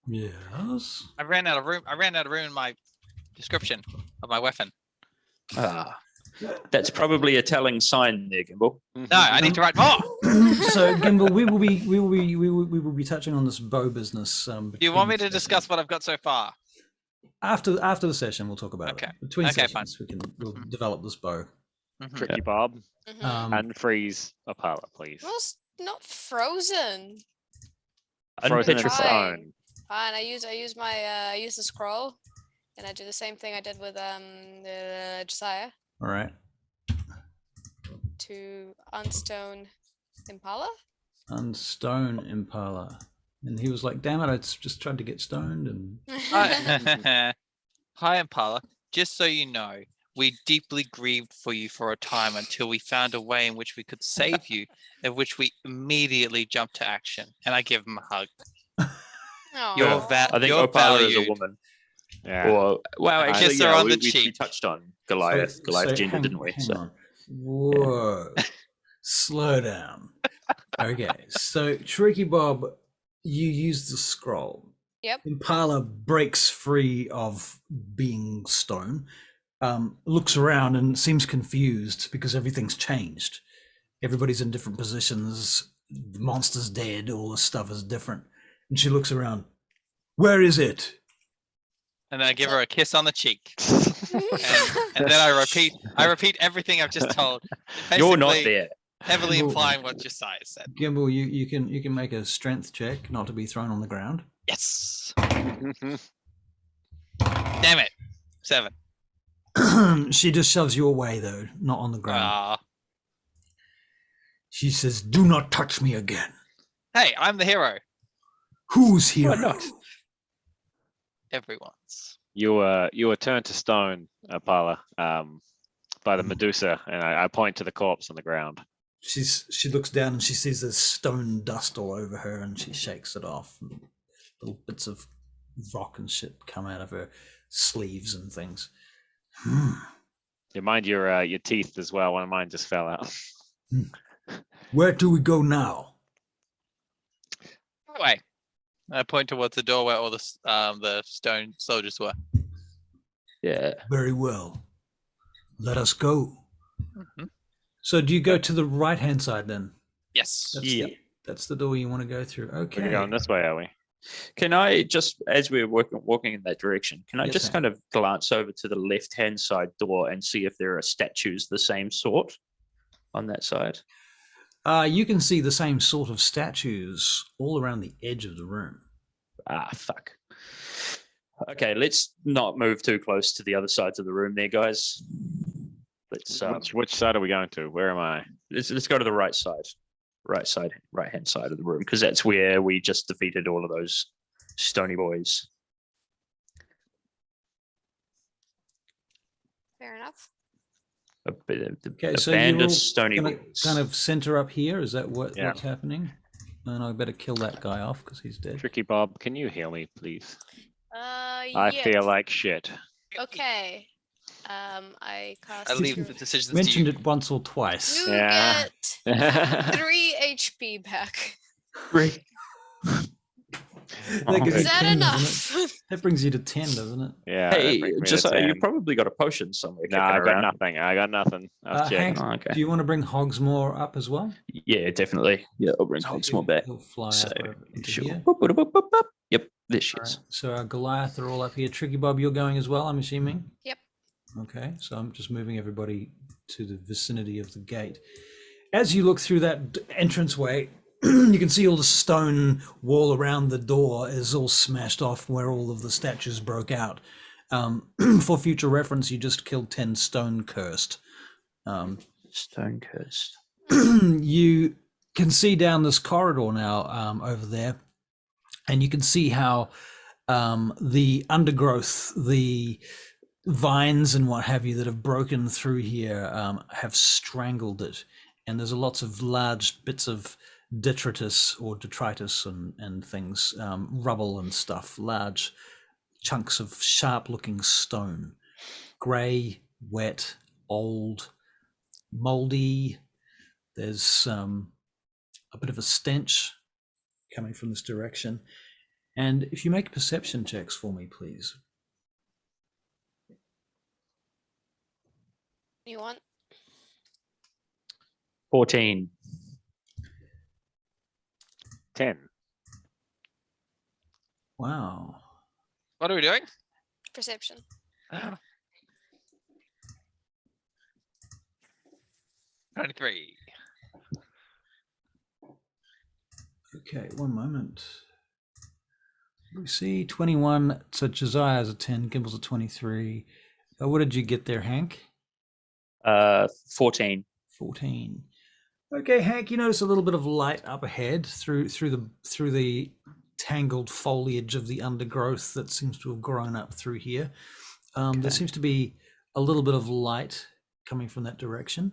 Yes. I ran out of room. In my description of my weapon. That's probably a telling sign there, Gimbal. No, I need to write more. So Gimbal, we will be touching on this bow business. Do you want me between to discuss what I've got so far? after the session? We'll talk about Okay. it. Between Okay, fine. sessions, we'll develop this bow. Mhm. Tricky Bob. Mhm. Unfreeze Apala, please. Well, it's not frozen. Frozen in Unpetrified. stone. Fine, I use the scroll, and I do the same thing I did with Josiah All right. to unstone Impala. Unstone Impala. And he was like, damn it, I just tried to get stoned and Hi, Impala. Just so you know, We deeply grieved for you for a time until we found a way in which we could save you, in which we immediately jumped to action. And I give him a hug. You're Aw. I think you're Opala is a valued. woman. Yeah. Or well, I actually, kiss her yeah, on the we cheek. touched on Goliath gender, hang, didn't we? hang So on. Whoa. Slow down. Okay, so Tricky Bob, you use the scroll. Yep. Impala breaks free of being stone, looks around and seems confused because everything's changed. Everybody's in different positions. The monster's dead. All the stuff is different. And she looks around. Where is it? And then I give her a kiss on the cheek. And then I repeat everything I've just told. you're not Basically, there. Heavily Gimbal- implying what Josiah said. Gimbal, you can make a strength check, not to be thrown on the ground. Yes. Damn it. 7. She just shoves you away though, not on the ground. Ah. She says, "Do not touch me again." Hey, I'm the hero. Who's here? Why not? Everyone's. You were turned to stone, Apala, by the Medusa, and I point to the corpse on the ground. She looks down and she sees this stone dust all over her, and she shakes it off. And little bits of rock and shit come out of her sleeves and things. You mind your teeth as well. One of mine just fell out. Where do we go now? Anyway, I point towards the door where all the stone soldiers were. Yeah. Very well. Let us go. Mhm. So do you go to the right-hand side then? Yes. That's the door you want to go through. Okay. We're going this way, are we? Can I just, as we're walking in that direction, can I Yes, just sir. kind of glance over to the left-hand side door and see if there are statues the same sort on that side? You can see the same sort of statues all around the edge of the room. Ah, fuck. Okay, let's not move too close to the other sides of the room there, guys. Let's Which side are we going to? Where am I? let's go to the right hand side of the room, because that's where we just defeated all of those stony boys. Fair enough. A bit of Okay, a so band you're of all stony gonna boys. kind of center up here. Is that Yeah. what's happening? And I better kill that guy off because he's dead. Tricky Bob, can you heal me, please? Yeah. I feel like shit. Okay. I cast. I leave you. the decisions to Mentioned you. it once or twice. You Yeah. get 3 HP back. That gives you Is that 10, doesn't enough? it? That brings you to 10, doesn't it? Yeah. that Hey, brings me to just you 10. probably got a potion somewhere. No, kicking I got around. nothing. I got nothing. I've Hank, checked. Oh, okay. do you want to bring Hogsmore up as well? Yeah, definitely. Yeah, I'll bring Hogsmore back. He'll fly So, up into sure. here. Boop, boop, boop, boop, boop. Yep, there she All is. right, so our Goliath are all up here. Tricky Bob, you're going as well, I'm assuming? Yep. Okay, so I'm just moving everybody to the vicinity of the gate. As you look through that entranceway, you can see all the stone wall around the door is all smashed off where all of the statues broke out. For future reference, you just killed 10 stone cursed. Stone cursed. You can see down this corridor now over there, and you can see how the undergrowth, the vines and what have you that have broken through here have strangled it, and there's lots of large bits of detritus or detritus and things, rubble and stuff, large chunks of sharp looking stone, grey, wet, old, moldy. There's a bit of a stench coming from this direction. And if you make perception checks for me, please. You want? 14. 10. Wow. What are we doing? Perception. 93. Okay, one moment. We see 21. So Josiah's a 10, Gimble's a 23. What did you get there, Hank? 14. 14. Okay, Hank, you notice a little bit of light up ahead through the tangled foliage of the undergrowth that seems to have grown up through here. There seems to be a little bit of light coming from that direction.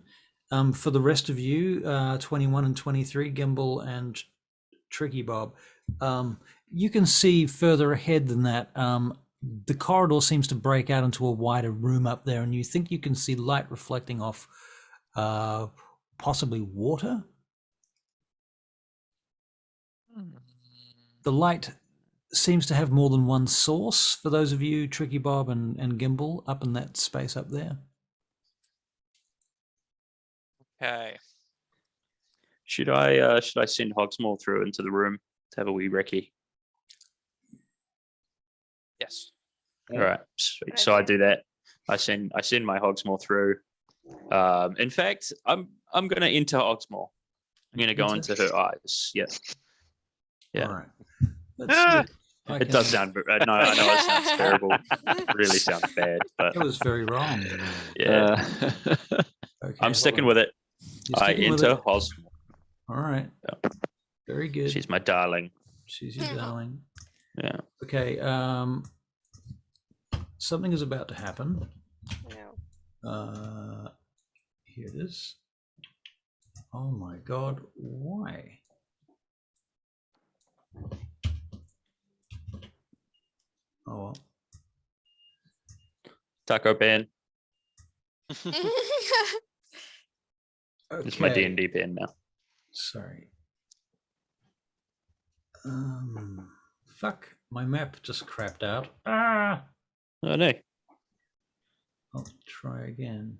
For the rest of you, 21 and 23, Gimbal and Tricky Bob, you can see further ahead than that. The corridor seems to break out into a wider room up there, and you think you can see light reflecting off possibly water. The light seems to have more than one source for those of you, Tricky Bob and Gimbal, up in that space up there. Okay. Should I send Hogsmore through into the room to have a wee recce? Yes. All right, sweet. So I do that. I send my Hogsmore through. In fact, I'm going to enter Hogsmore. I'm going to go into her eyes. Yeah. Yeah. All right. Let's see if I It can- does sound. No, I know it sounds terrible. It really sounds bad, but It was very wrong. yeah, Okay, I'm sticking with it. You're I sticking with enter it? Hogsmore. All right. Yeah. Very good. She's my darling. She's your darling. Yeah. Okay. Something is about to happen. Here it is. Oh my God! Why? Oh well. Taco Ben. It's my Okay. D&D pen now. Sorry. Fuck! My map just crapped out. Ah! Oh no. I'll try again.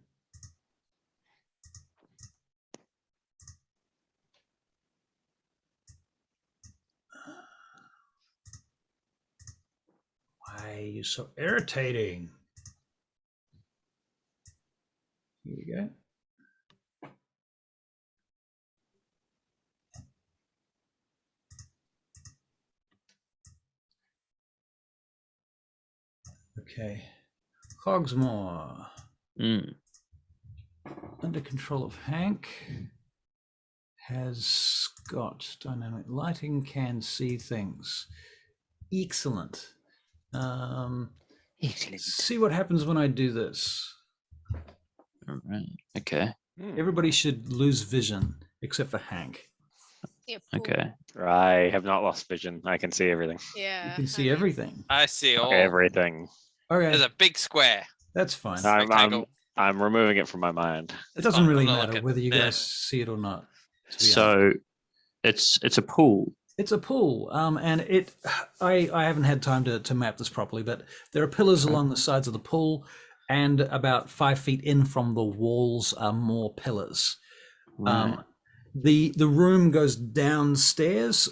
Why are you so irritating? Here we go. Okay. Hogsmore. Mm. Under control of Hank. Has got dynamic lighting, can see things. Excellent. Excellent. See what happens when I do this. All right. Okay. Everybody should lose vision except for Hank. Yep. Okay. I have not lost vision. I can see everything. Yeah. You can see everything. I see all. Everything. Okay, There's a big square. that's fine. Rectangle. I'm removing it from my mind. It doesn't fine, really I'm not matter looking. whether you Yeah. guys see it or not. to be honest. So it's a pool. It's a pool, and I haven't had time to map this properly, but there are pillars along the sides of the pool, and about 5 feet in from the walls are more pillars. Right. The room goes downstairs.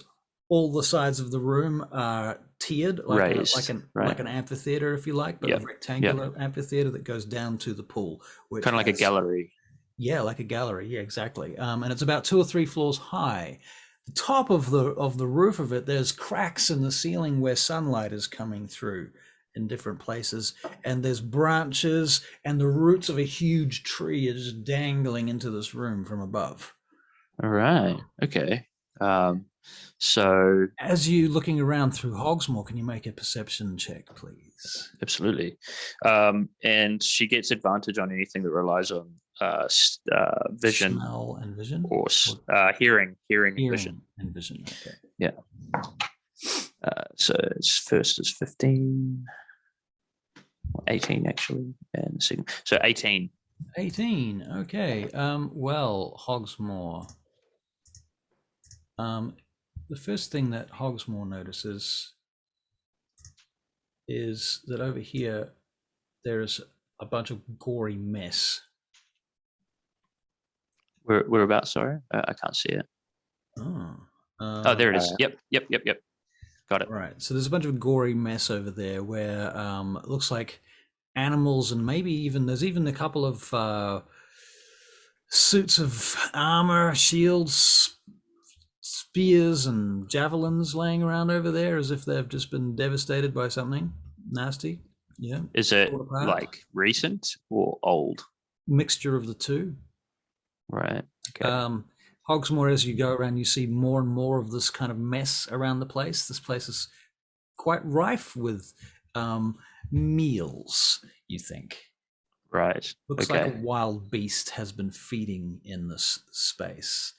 All the sides of the room are tiered, like Raised, like an amphitheater, if you like, but Yep, a rectangular amphitheater that goes down to the pool. Which Kind of like a has- gallery. Yeah, like a gallery. Yeah, exactly. And it's about 2 or 3 floors high. The top of the roof of it, there's cracks in the ceiling where sunlight is coming through in different places, and there's branches, and the roots of a huge tree is dangling into this room from above. All right. Okay. So As you looking around through Hogsmore, can you make a perception check, please? absolutely. And she gets advantage on anything that relies on vision Smell and vision, or hearing and vision. and vision. Okay. Yeah. So it's first is 15, 18 actually, and the second. So 18. 18. Okay. Well, Hogsmore. The first thing that Hogsmore notices is that over here there's a bunch of gory mess. We're about. Sorry, I can't see it. Oh, there it is. Yep. Got it. Right. So there's a bunch of gory mess over there where it looks like animals, and maybe even there's even a couple of suits of armor, shields, spears, and javelins laying around over there as if they've just been devastated by something nasty. Yeah. Is it Torn apart. like recent or old? Mixture of the two. Right. Okay. Hogsmore, as you go around, you see more and more of this kind of mess around the place. This place is quite rife with meals, you think. Right. Looks okay. like a wild beast has been feeding in this space.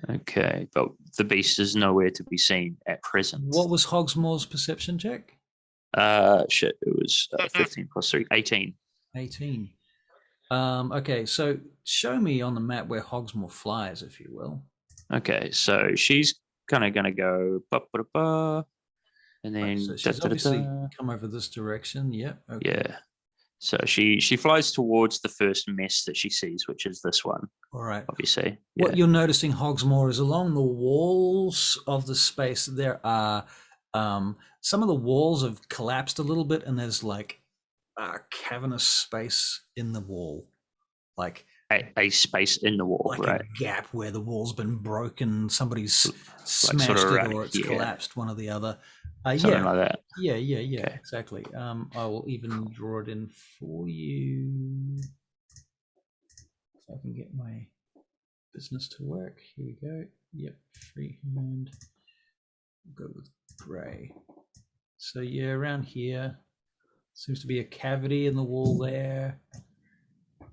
Okay, but the beast is nowhere to be seen at present. What was Hogsmoor's perception check? Shit, it was 15 plus 3, 18. 18. Okay, so show me on the map where Hogsmoor flies, if you will. Okay, so she's kind of going to go, and then, So she's obviously come over this direction. Yep. Okay. yeah. So she flies towards the first mess that she sees, which is this one. All right. Obviously. What you're noticing, Hogsmoor, is along the walls of the space, there are some of the walls have collapsed a little bit, and there's like a cavernous space in the wall. Like a space in the wall, like right? a gap where the wall's been broken, somebody's Like smashed sort of it, or it's collapsed, one or the other. Something like that. Yeah, Okay. exactly. I will even draw it in for you. So I can get my business to work. Here we go. Yep, freehand. Go with gray. So yeah, around here seems to be a cavity in the wall there.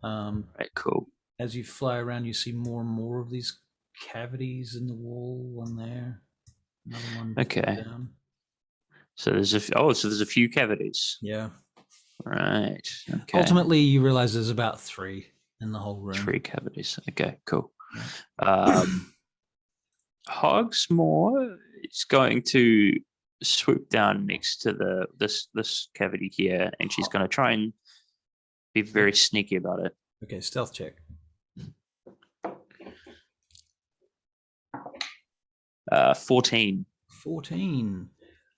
Right, cool. As you fly around, you see more and more of these cavities in the wall. One there, another one. Okay. Down. So there's a few cavities. Yeah. Right. Okay. Ultimately, you realize there's about 3 in the whole room. 3 cavities. Okay, cool. Yeah. Hogsmoor is going to swoop down next to this cavity here, and she's going to try and be very sneaky about it. Okay, stealth check. 14. 14.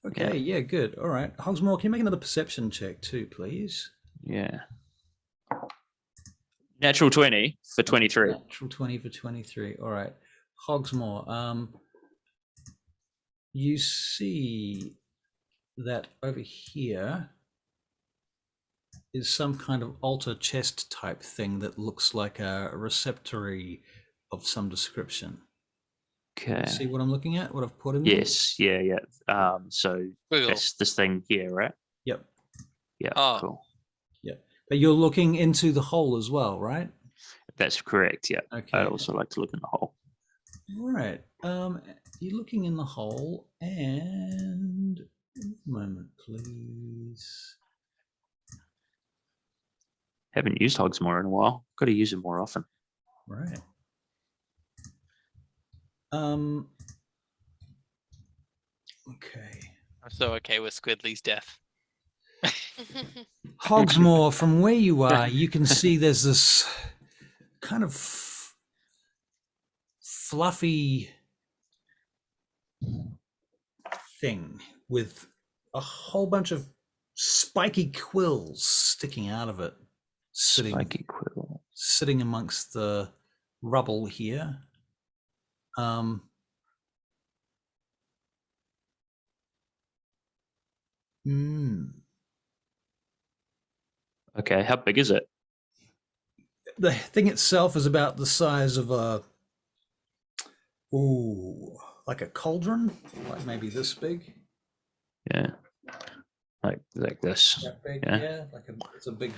Okay, yeah, good. All right. Hogsmoor, can you make another perception check too, please? Yeah. Natural 20 for 23. Natural 20 for 23. All right. Hogsmoor, you see that over here is some kind of altar chest type thing that looks like a receptory of some description. Okay. See what I'm looking at? What I've put in there? Yes. Yeah. So that's this thing here, right? Yep. Yeah. Oh. Cool. Yep. But you're looking into the hole as well, right? That's correct. Yeah. Okay. I'd also like to look in the hole. All right. You're looking in the hole, and moment, please. Haven't used Hogsmoor in a while. Got to use it more often. Right. Okay. I'm so okay with Squidly's death. Hogsmoor, from where you are, you can see there's this kind of fluffy thing with a whole bunch of spiky quills sticking out of it, Spiky quill. sitting amongst the rubble here. Okay. How big is it? The thing itself is about the size of like a cauldron, like maybe this big. Yeah. Like this. That big, Yeah. it's a big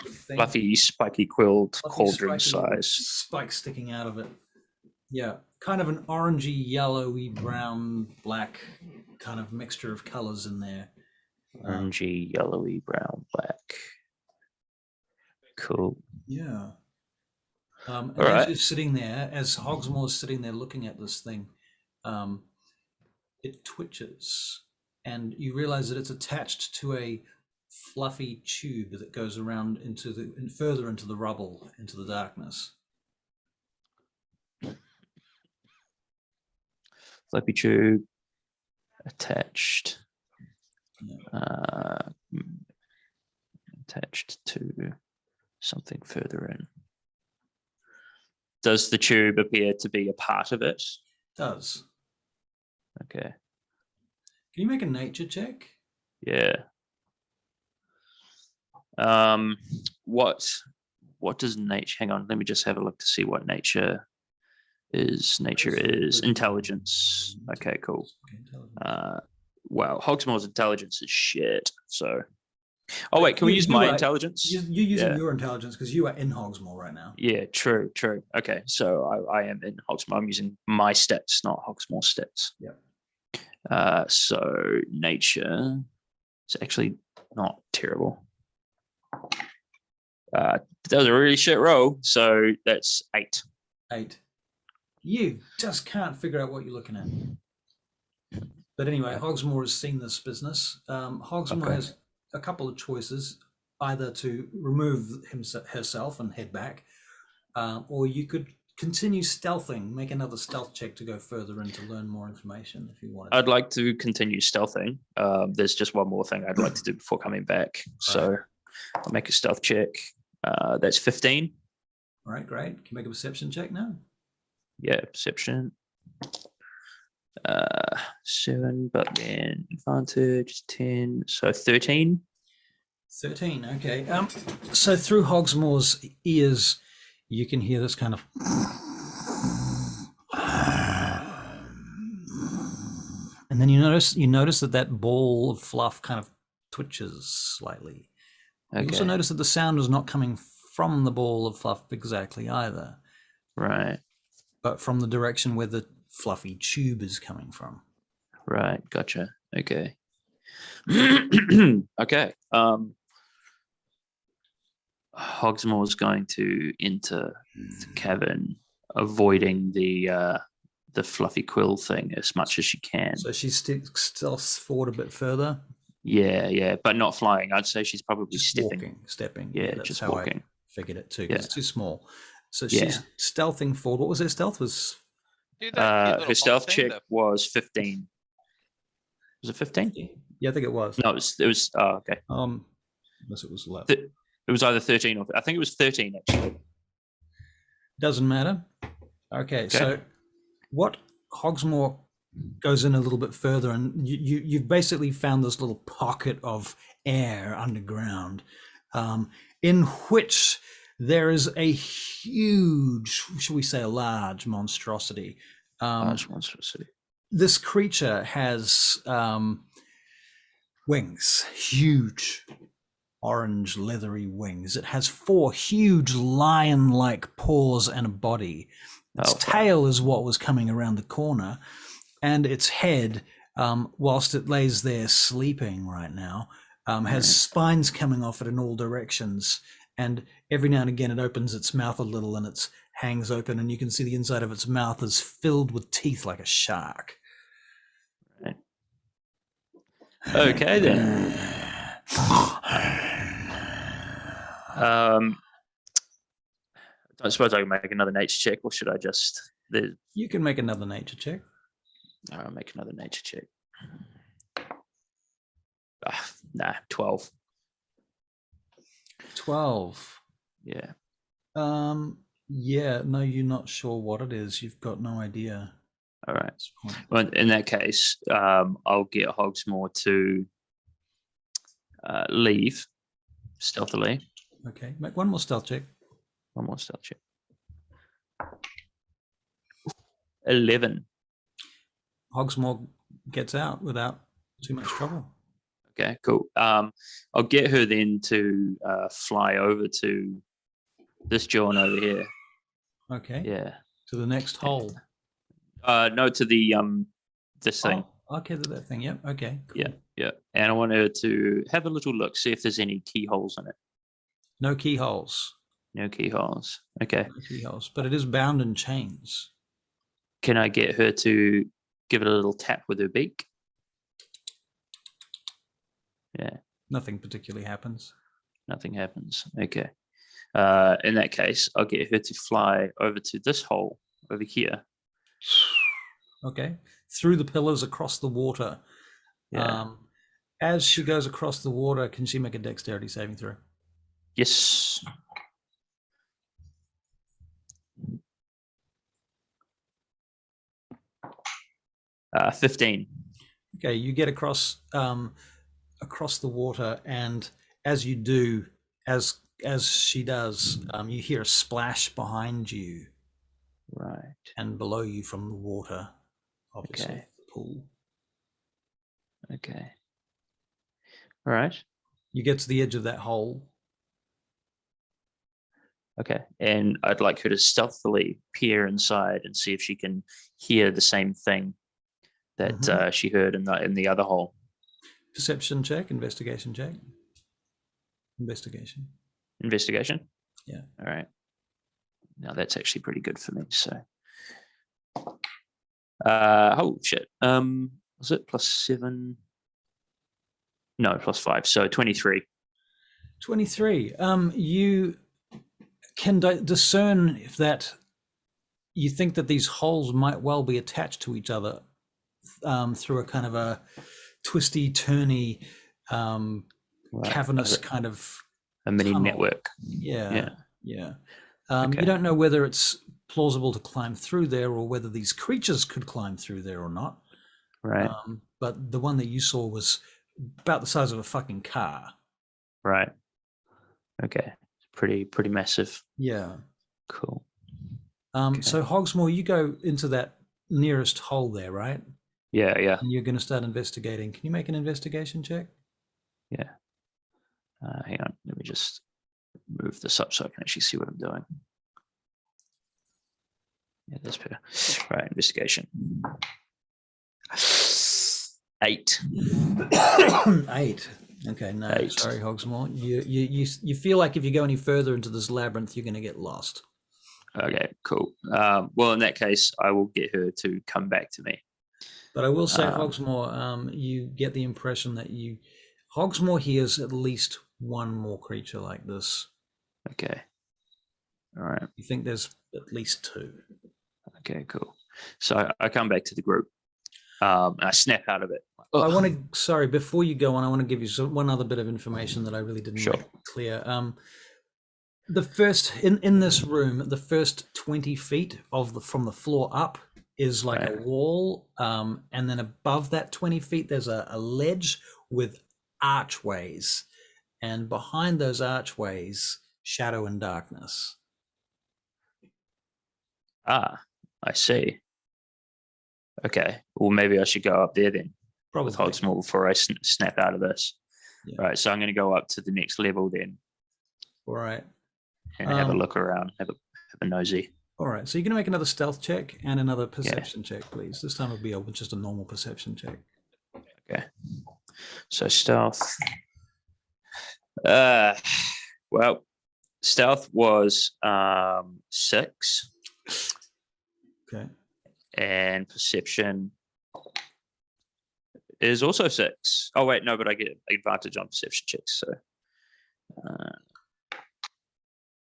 thing. Fluffy, spiky quilled Fluffy, cauldron spiky size. spikes sticking out of it. Yeah, kind of an orangey, yellowy, brown, black kind of mixture of colors in there. Orangey, yellowy, brown, black. Cool. Yeah. And All as right. you're sitting there, as Hogsmoor is sitting there looking at this thing, it twitches, and you realize that it's attached to a fluffy tube that goes around further into the rubble, into the darkness. Fluffy tube attached. Yeah. Attached to something further in. Does the tube appear to be a part of it? Does. Okay. Can you make a nature check? Yeah. What does nature? Hang on, let me just have a look to see what nature is. Nature is intelligence. Okay, cool. Wow, Hogsmoor's intelligence is shit. So Oh wait, can we use my are- intelligence? You're using Yeah. your intelligence because you are in Hogsmoor right now. Yeah, true. Okay, so I am in Hogsmoor. I'm using my stats, not Hogsmoor stats. Yep. So nature is actually not terrible. That was a really shit roll, so that's 8. 8. You just can't figure out what you're looking at. But anyway, Hogsmoor has seen this business. Hogsmoor has a couple of choices, either to remove herself and head back, or you could continue stealthing, make another stealth check to go further in to learn more information if you wanted. I'd like to continue stealthing. There's just one more thing I'd like to do before coming back. So I'll make a stealth check. That's 15. All right, great. Can you make a perception check now? Yeah, perception. 7, but then advantage 10, so 13. 13. Okay. So through Hogsmoor's ears, you can hear this kind of. And then you notice that ball of fluff kind of twitches slightly. You also notice that the sound is not coming from the ball of fluff exactly either. Right. But from the direction where the fluffy tube is coming from. Right. Gotcha. Okay. Okay. Hogsmoor is going to enter the cavern, avoiding the fluffy quill thing as much as she can. So she stealths forward a bit further. Yeah, but not flying. I'd say she's probably just stepping. Stepping. Yeah, that's just how walking. I figured it too. 'Cause it's too small. So Yeah. she's stealthing forward. What was her stealth? Was Do that cute her little stealth hop thing, check was 15. Was it 15? Yeah, I think it was. No, it was. Oh, okay. Unless it was left. It was either 13 or I think it was 13 actually. Doesn't matter. Okay, so what Hogsmoor goes in a little bit further, and you've basically found this little pocket of air underground, in which there is a huge, should we say, a large monstrosity. Large monstrosity. This creature has wings, huge orange leathery wings. It has 4 huge lion-like paws and a body. Its tail is what was coming around the corner, and its head, whilst it lays there sleeping right now, has spines coming off it in all directions, and every now and again it opens its mouth a little and it hangs open, and you can see the inside of its mouth is filled with teeth like a shark. Right. Okay then. I suppose I can make another nature check, or should I just? You can make another nature check. I'll make another nature check. 12. 12. Yeah. Yeah, no, you're not sure what it is. You've got no idea. All right. Well, in that case, I'll get Hogsmoor to leave stealthily. Okay, make one more stealth check. One more stealth check. 11. Hogsmoor gets out without too much trouble. Okay, cool. I'll get her then to fly over to this John over here. Okay. Yeah. To the next hole. No, to the this thing. Oh, okay, that thing. Yep. Okay. Cool. Yeah. And I want her to have a little look, see if there's any keyholes in it. No keyholes. No keyholes. Okay. No keyholes, but it is bound in chains. Can I get her to give it a little tap with her beak? Yeah. Nothing particularly happens. Nothing happens. Okay. In that case, I'll get her to fly over to this hole over here. Okay. Through the pillars across the water. Yeah. As she goes across the water, can she make a dexterity saving throw? Yes. Uh, 15. Okay, you get across the water, and as you do, as she does, you hear a splash behind you, Right. and below you from the water, obviously, Okay. the pool. Okay. All right. You get to the edge of that hole. Okay, and I'd like her to stealthily peer inside and see if she can hear the same thing that she heard in the other hole. Perception check, investigation check. Investigation. Investigation. Yeah. All right. Now that's actually pretty good for me. So, oh shit. Was it +7? No, +5. So 23. 23. You can discern if that you think that these holes might well be attached to each other through a kind of a twisty, turny, cavernous kind of a mini tunnel. network. Yeah. Okay. You don't know whether it's plausible to climb through there or whether these creatures could climb through there or not. Right. But the one that you saw was about the size of a fucking car. Right. Okay. Pretty massive. Yeah. Cool. So Hogsmoor, you go into that nearest hole there, right? Yeah. And you're going to start investigating. Can you make an investigation check? Yeah. Hang on. Let me just move this up so I can actually see what I'm doing. Yeah, that's better. Right, investigation. 8. 8. Okay, no, 8. sorry, Hogsmoor. You feel like if you go any further into this labyrinth, you're going to get lost. Okay, cool. Well, in that case, I will get her to come back to me. But I will say, Hogsmoor, you get the impression that Hogsmoor hears at least one more creature like this. Okay. All right. You think there's at least 2. Okay, cool. So I come back to the group. And I snap out of it. I want to, sorry, before you go on, I want to give you one other bit of information that I really didn't make clear. The first, in this room, the first 20 feet from the floor up is like a wall. And then above that 20 feet, there's a ledge with archways. And behind those archways, shadow and darkness. Ah, I see. Okay. Well, maybe I should go up there then. Probably. With Hogsmoor before I snap out of this. Yeah. Right. So I'm going to go up to the next level then. All right. And have a look around, have a nosy. All right. So you're going to make another stealth check and another perception check, please. This time it'll be just a normal perception check. Okay. So stealth. Well, stealth was 6. Okay. And perception is also 6. Oh wait, no, but I get advantage on perception checks. So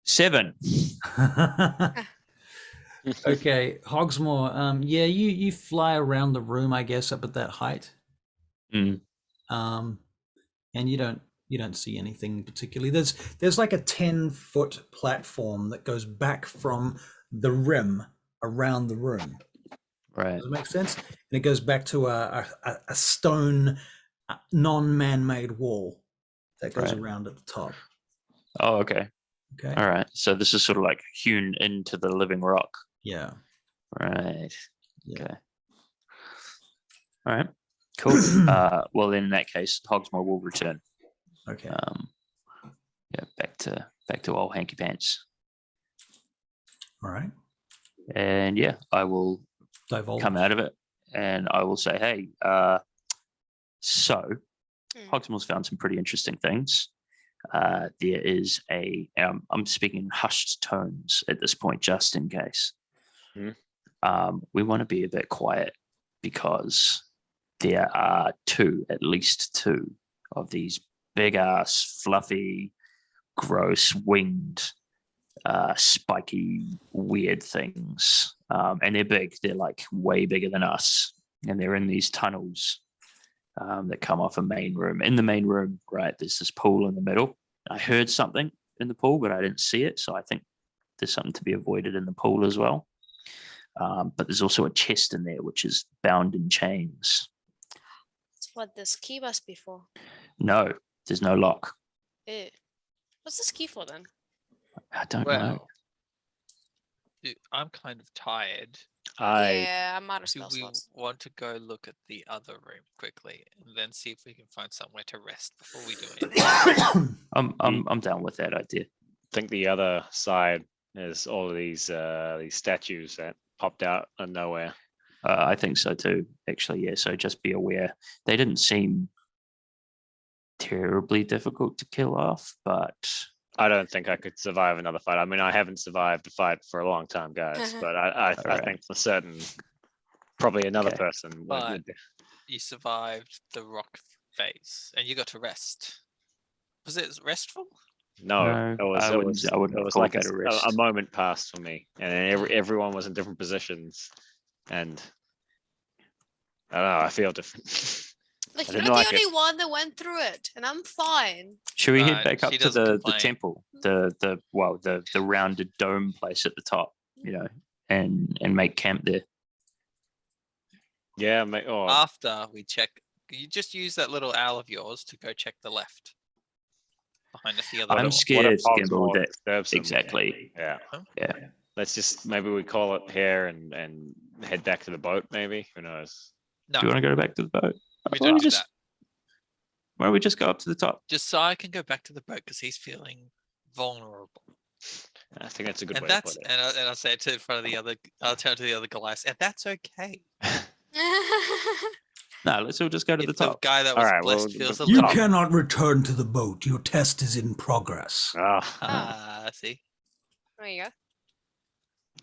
7. Okay, Hogsmoor. Yeah, you fly around the room, I guess, up at that height. Mm. And you don't see anything particularly. There's like a 10-foot platform that goes back from the rim around the room. Right. Does it make sense? And it goes back to a stone, non-man-made wall that goes around at the top. Oh, okay. Okay. All right. So this is sort of like hewn into the living rock. Yeah. Right. Yeah. Okay. All right. Cool. Well, then in that case, Hogsmoor will return. Okay. Yeah. Back to old hanky pants. All right. And yeah, I will Divulge. come out of it, and I will say, hey, so Hogsmoor's found some pretty interesting things. There is I'm speaking in hushed tones at this point, just in case. We want to be a bit quiet because there are at least two of these big ass, fluffy, gross, winged, spiky, weird things. And they're big. They're like way bigger than us. And they're in these tunnels that come off a main room. In the main room, right, there's this pool in the middle. I heard something in the pool, but I didn't see it. So I think there's something to be avoided in the pool as well. But there's also a chest in there, which is bound in chains. That's what this key must be for. No, there's no lock. Ew. What's this key for then? I don't know. I'm kind of tired. Yeah, I'm out of Do spell we slots. want to go look at the other room quickly and then see if we can find somewhere to rest before we do anything? I'm down with that idea. think the other side is all of these statues that popped out of nowhere. I think so too, actually. Yeah. So just be aware. They didn't seem terribly difficult to kill off, but I don't think I could survive another fight. I mean, I haven't survived a fight for a long time, guys, but I Alright. think for certain, probably another Okay. person would. You survived the rock phase and you got to rest. Was it restful? No, No, I wouldn't it was call like that a a rest. moment passed for me, and then everyone was in different positions, and I don't know. I feel different. Like, I you're didn't the like it. only one that went through it, and I'm fine. Should we head Right, back up she to doesn't the complain. temple, the rounded dome place at the top, and make camp there? Yeah, mate. Oh, After we check, you just use that little owl of yours to go check the left. Behind us, the other I'm door. scared, Frostmoor Gimbal, that disturbs them? exactly. Yeah. Yeah. Let's just maybe we call it here and head back to the boat. Maybe, who knows? No, Do you want to go back to the boat? we Why don't do just that. why don't we just go up to the top? Just so I can go back to the boat because he's feeling vulnerable. I think that's a good And way that's to put it. and I say it to in front of the other. I'll turn to the other guys, and that's okay. No, let's all just go to the If the top. guy that was Alright, well, blessed feels a You little. cannot return to the boat. Your test is in progress. See. There you go.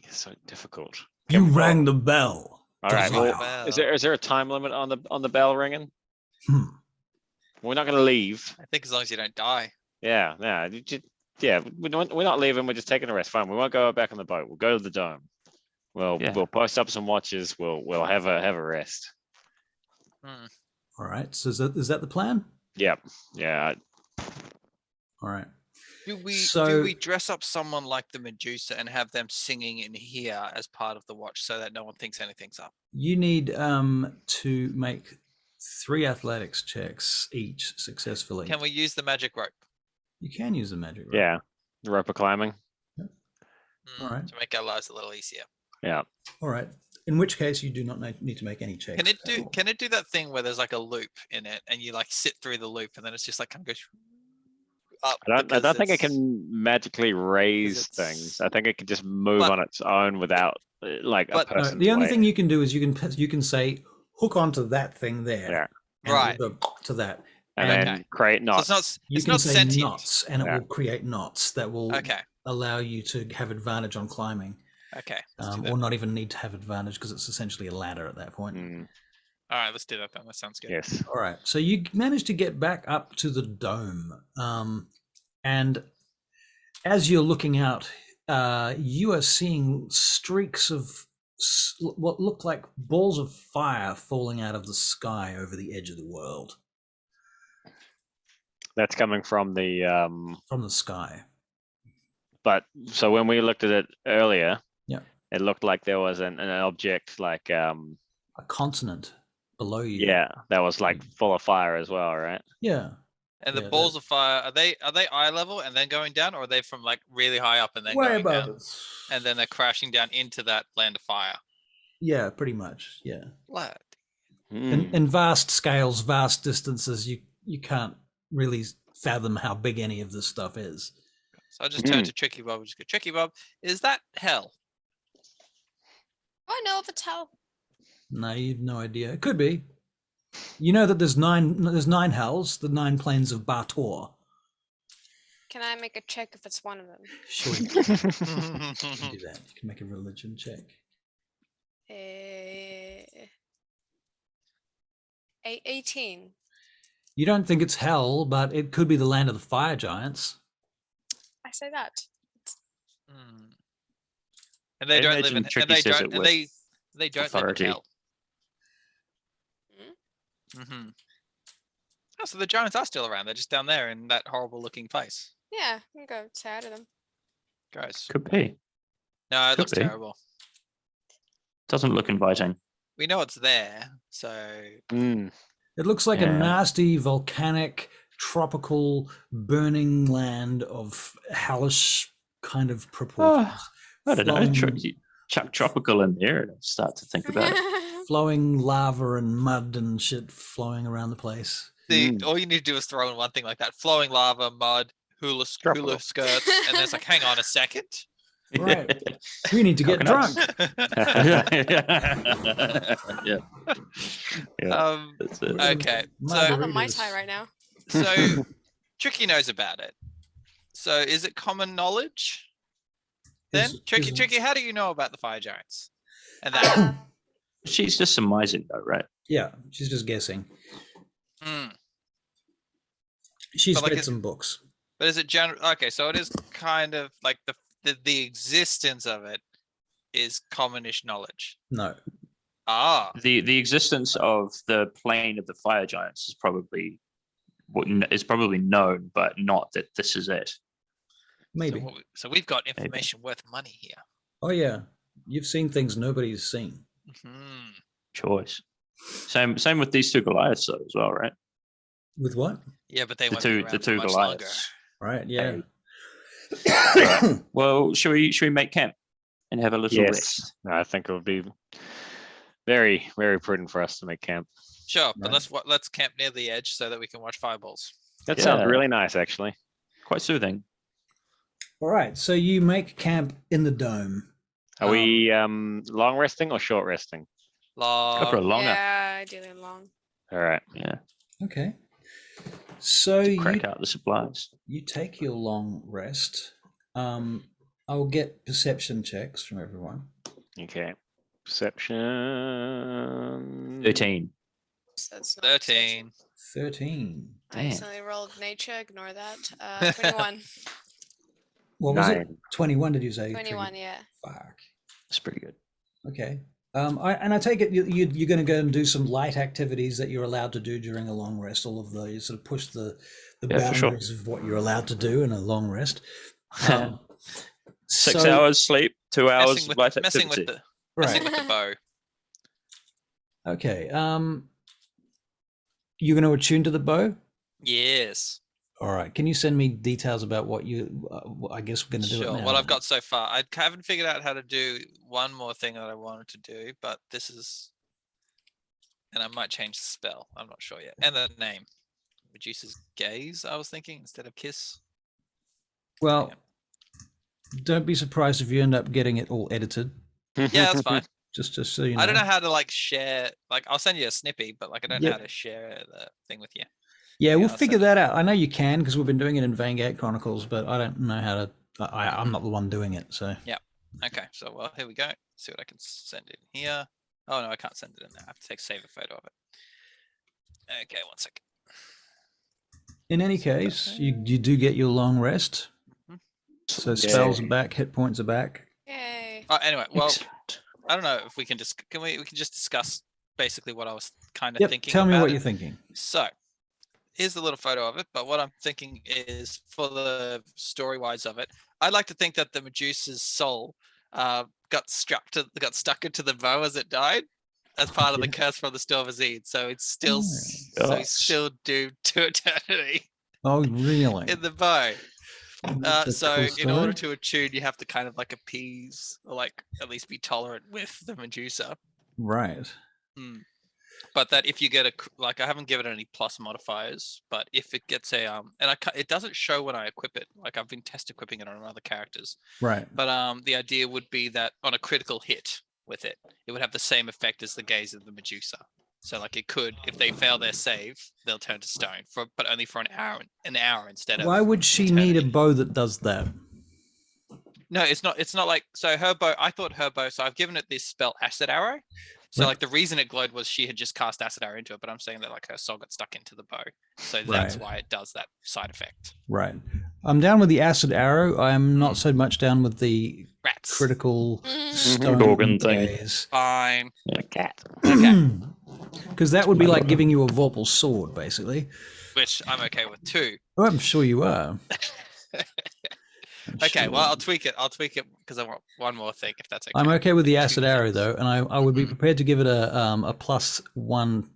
It's so difficult. You Can we- rang the bell. All right. Desire. Well, is there a time limit on the bell ringing? Hmm. We're not going to leave. I think as long as you don't die. Yeah. We're not leaving. We're just taking a rest. Fine. We won't go back on the boat. We'll go to the dome. Yeah. We'll post up some watches. We'll have a rest. All right. So is that the plan? Yep. Yeah. All right. Do So- we dress up someone like the Medusa and have them singing in here as part of the watch so that no one thinks anything's up? You need to make 3 athletics checks each successfully. Can we use the magic rope? You can use the magic rope. Yeah. The rope of climbing. Alright. To make our lives a little easier. Yeah. All right. In which case, you do not need to make any checks. Can it at do? all. Can it do that thing where there's like a loop in it, and you like sit through the loop, and then it's just like kind of goes up? I because don't think it it's- can magically raise it's- things. I think it can just move But- on its own without like a but- No, person. the only thing you can do is you can say hook onto that thing there. Yeah. and Right. it'll go to that. and and- then create So knots. it's not. You It's can not say sentient. knots, and it Yeah. will create knots that will Okay. allow you to have advantage on climbing, Okay. Let's do that. or not even need to have advantage because it's essentially a ladder at that point. Mm, All right. Let's do that then. That sounds good. yes. All right, so you manage to get back up to the dome, and as you're looking out, you are seeing streaks of what look like balls of fire falling out of the sky over the edge of the world. That's coming from the From the sky. but so when we looked at it earlier, Yeah. it looked like there was an object like A continent below you. yeah, that was like full of fire as well, right? Yeah. And the Yeah, balls of fire are they eye level and then going down, or are they from like really high up and then Way going above down, us. and then they're crashing down into that land of fire? Yeah, pretty much. Yeah. Blood. Mm. In vast scales, vast distances, you can't really fathom how big any of this stuff is. So I just turn to Tricky Bob and just go, Tricky Bob, is that hell? I know if it's hell. No, you've no idea. It could be. You know that there's nine hells, the 9 planes of Bator. Can I make a check if it's one of them? Sure, you can do that. You can make a religion check. 18. You don't think it's hell, but it could be the land of the fire giants. I say that. Hmm. And they I don't live imagine in Tricky and they says don't it and with they don't authority. live in hell. Mm-hmm. Oh, so the giants are still around. They're just down there in that horrible looking place. Yeah, I'm gonna go say hi to them. Gross. Could be. No, it could looks be. terrible. Doesn't look inviting. We know it's there, so Mm. It looks like a Yeah. nasty, volcanic, tropical, burning land of hellish kind of proportions. I don't know. flowing, You chuck tropical in there and start to think about it. flowing lava and mud and shit flowing around the place. All you need to do is throw in one thing like that: flowing lava, mud, hula Tropical. skirts, and there's like, hang on a second. Right. We need to get Coconuts. drunk. Yeah. Yeah. That's it. Okay, so I'm a Mai Margaritas. Tai right now. so Tricky knows about it. So is it common knowledge? Then Tricky, how do you know about the fire giants? And that. She's just surmising, though, right? Yeah, she's just guessing. Hmm. She's But, like, read it- some books. But is it general? Okay, so it is kind of like the existence of it is commonish knowledge. No. Ah, The existence of the plane of the fire giants is probably known, but not that this is it. Maybe. So we've got information worth money here. Oh yeah. You've seen things nobody's seen. Hmm. Choice. Same with these two Goliaths though, as well, right? With what? Yeah, but they The won't be two around the for two much longer. Goliaths. Right, yeah. Well, should we make camp and have a little Yes, rest? I think it would be very, very prudent for us to make camp. Sure, but Right. let's camp near the edge so that we can watch fireballs. That sounds Yeah. really nice, actually. Quite soothing. All right, so you make camp in the dome. Are we long resting or short resting? Go for a longer. Yeah, ideally long. All right. Yeah. Okay. So Crack out the supplies. you take your long rest. I'll get perception checks from everyone. Okay. Perception. 13. So it's not 13. 13. I Damn. accidentally rolled nature, ignore that. 21. What was it? 9. 21, did you say? 21, yeah. Fuck. That's pretty good. Okay. I take it you're going to go and do some light activities that you're allowed to do during a long rest. All of those, you sort of push the Yeah, for sure. boundaries of what you're allowed to do in a long rest. 6 so- hours sleep, 2 hours Messing with, light messing activity. with the Right. messing with the bow. Okay. You're going to attune to the bow. Yes. All right. Can you send me details about what you? I guess we're going to do Sure. it now. What I've got so far, I haven't figured out how to do one more thing that I wanted to do, but this is, and I might change the spell. I'm not sure yet. And the name, reduces gaze. I was thinking instead of kiss. Well, don't be surprised if you end up getting it all edited. Yeah, that's fine. Just so you know. I don't know how to like share. Like, I'll send you a snippy, but like, I don't know Yep. how to share the thing with you. Yeah, Yeah, we'll I'll figure send it. that out. I know you can because we've been doing it in Vanguard Chronicles, but I don't know how to. I'm not the one doing it, so. Okay, so well, here we go. See what I can send in here. Oh no, I can't send it in there. I have to save a photo of it. Okay, 1 second. In any case, you do get your long rest. Mhm. So spells Yay. are back, hit points are back. Yay. Anyway, well, Excellent. I don't know if we can just we can just discuss basically what I was kind of Yep. thinking. Tell me about what it. you're thinking. So, here's a little photo of it. But what I'm thinking is, for the story wise of it, I'd like to think that the Medusa's soul got stuck into the bow as it died, as part of the curse from the Stormazin. So it's still so gosh. he's still doomed to eternity Oh, really? in the bow. That's a So cool in order story. to attune, you have to kind of like appease, or like at least be tolerant with the Medusa. Right. Mm. But that if you get I haven't given it any plus modifiers, but if it gets it doesn't show when I equip it. Like, I've been test equipping it on other characters, Right. but the idea would be that on a critical hit with it, it would have the same effect as the gaze of the Medusa. So like, it could, if they fail their save, they'll turn to stone but only for an hour instead of. Why would she need a eternity. bow that does that? No, it's not like, so her bow, I thought her bow, so I've given it this spell Acid Arrow. So Right. like, the reason it glowed was she had just cast Acid Arrow into it, but I'm saying that like her soul got stuck into the bow. So that's Right. why it does that side effect. Right. I'm down with the acid arrow. I'm not so much down with the Rats. critical Mhm. stone Gorgon thing. gaze. Fine. A cat. Okay. Because that would be like giving you a Vorpal sword, basically. Which I'm okay with too. Oh, I'm sure you are. I'm Okay, sure. well, I'll tweak it because I want one more thing, if that's okay. I'm okay with the acid Two arrow things. though, and I would be prepared to give it a +1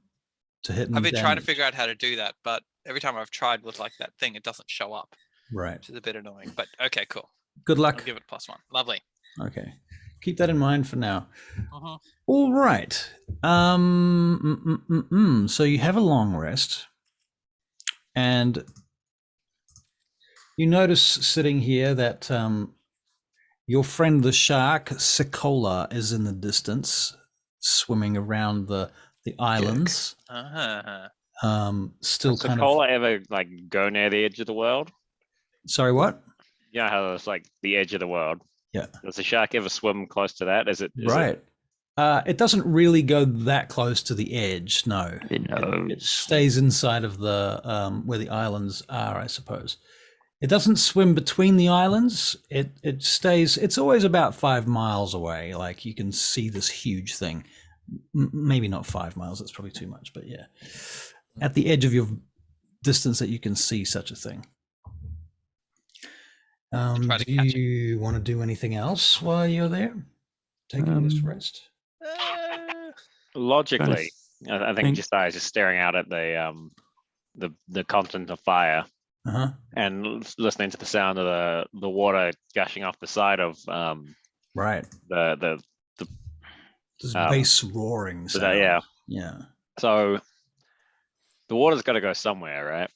to hit. I've been trying to figure out how to do that, but every time I've tried with like that thing, it doesn't show up, Right. which is a bit annoying. But okay, cool. Good I'll luck. give it +1. Lovely. Okay. Keep that in mind for now. Uh-huh. All right. So you have a long rest, and you notice sitting here that your friend the shark, Sekola, is in the distance, swimming around the islands. Uh-huh. Still Does kind Cola of. ever like go near the edge of the world? Sorry, what? You know how it's like the edge of the world. Yeah. Does the shark ever swim close to that? Is it Right. It doesn't really go that close to the edge. No. It knows. It stays inside of the where the islands are, I suppose. It doesn't swim between the islands. It stays. It's always about 5 miles away. Like you can see this huge thing. Maybe not 5 miles. That's probably too much. But yeah, at the edge of your distance that you can see such a thing. try to Do catch it. you want to do anything else while you're there? Taking this rest. logically? I think think- just I was just staring out at the continent of fire Uh-huh. and listening to the sound of the water gushing off the side of Right. the This Um, bass roaring so sound. that, yeah. Yeah. So the water's got to go somewhere, right?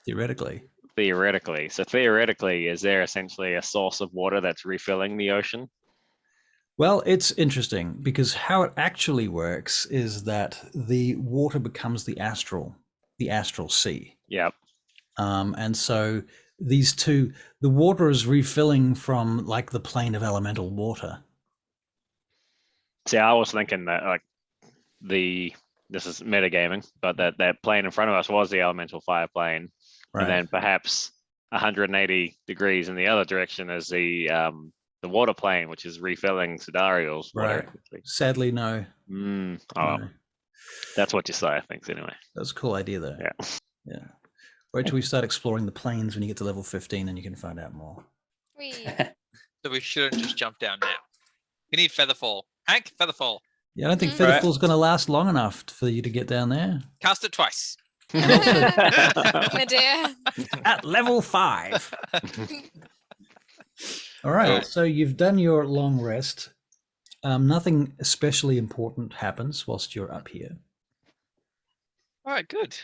Theoretically. Theoretically. So theoretically, is there essentially a source of water that's refilling the ocean? Well, it's interesting because how it actually works is that the water becomes the astral sea. Yep. And so these two, the water is refilling from like the plane of elemental water. See, I was thinking that like this is metagaming, but that plane in front of us was the elemental fire plane, Right. and then perhaps 180 degrees in the other direction is the water plane, which is refilling Sidariel's water. Sadly, no. Oh, No. that's what you say, I think. Anyway, That's a cool idea, though. Yeah. Yeah. Wait till we start exploring the planes when you get to level 15 and you can find out more. Wee. So we shouldn't just jump down now. We need Featherfall. Hank, Featherfall. Yeah, I don't think Mhm. Right. Featherfall's going to last long enough for you to get down there. Cast it twice. And also Medea. at level 5. All right, Cool. so you've done your long rest. Nothing especially important happens whilst you're up here. All right, good.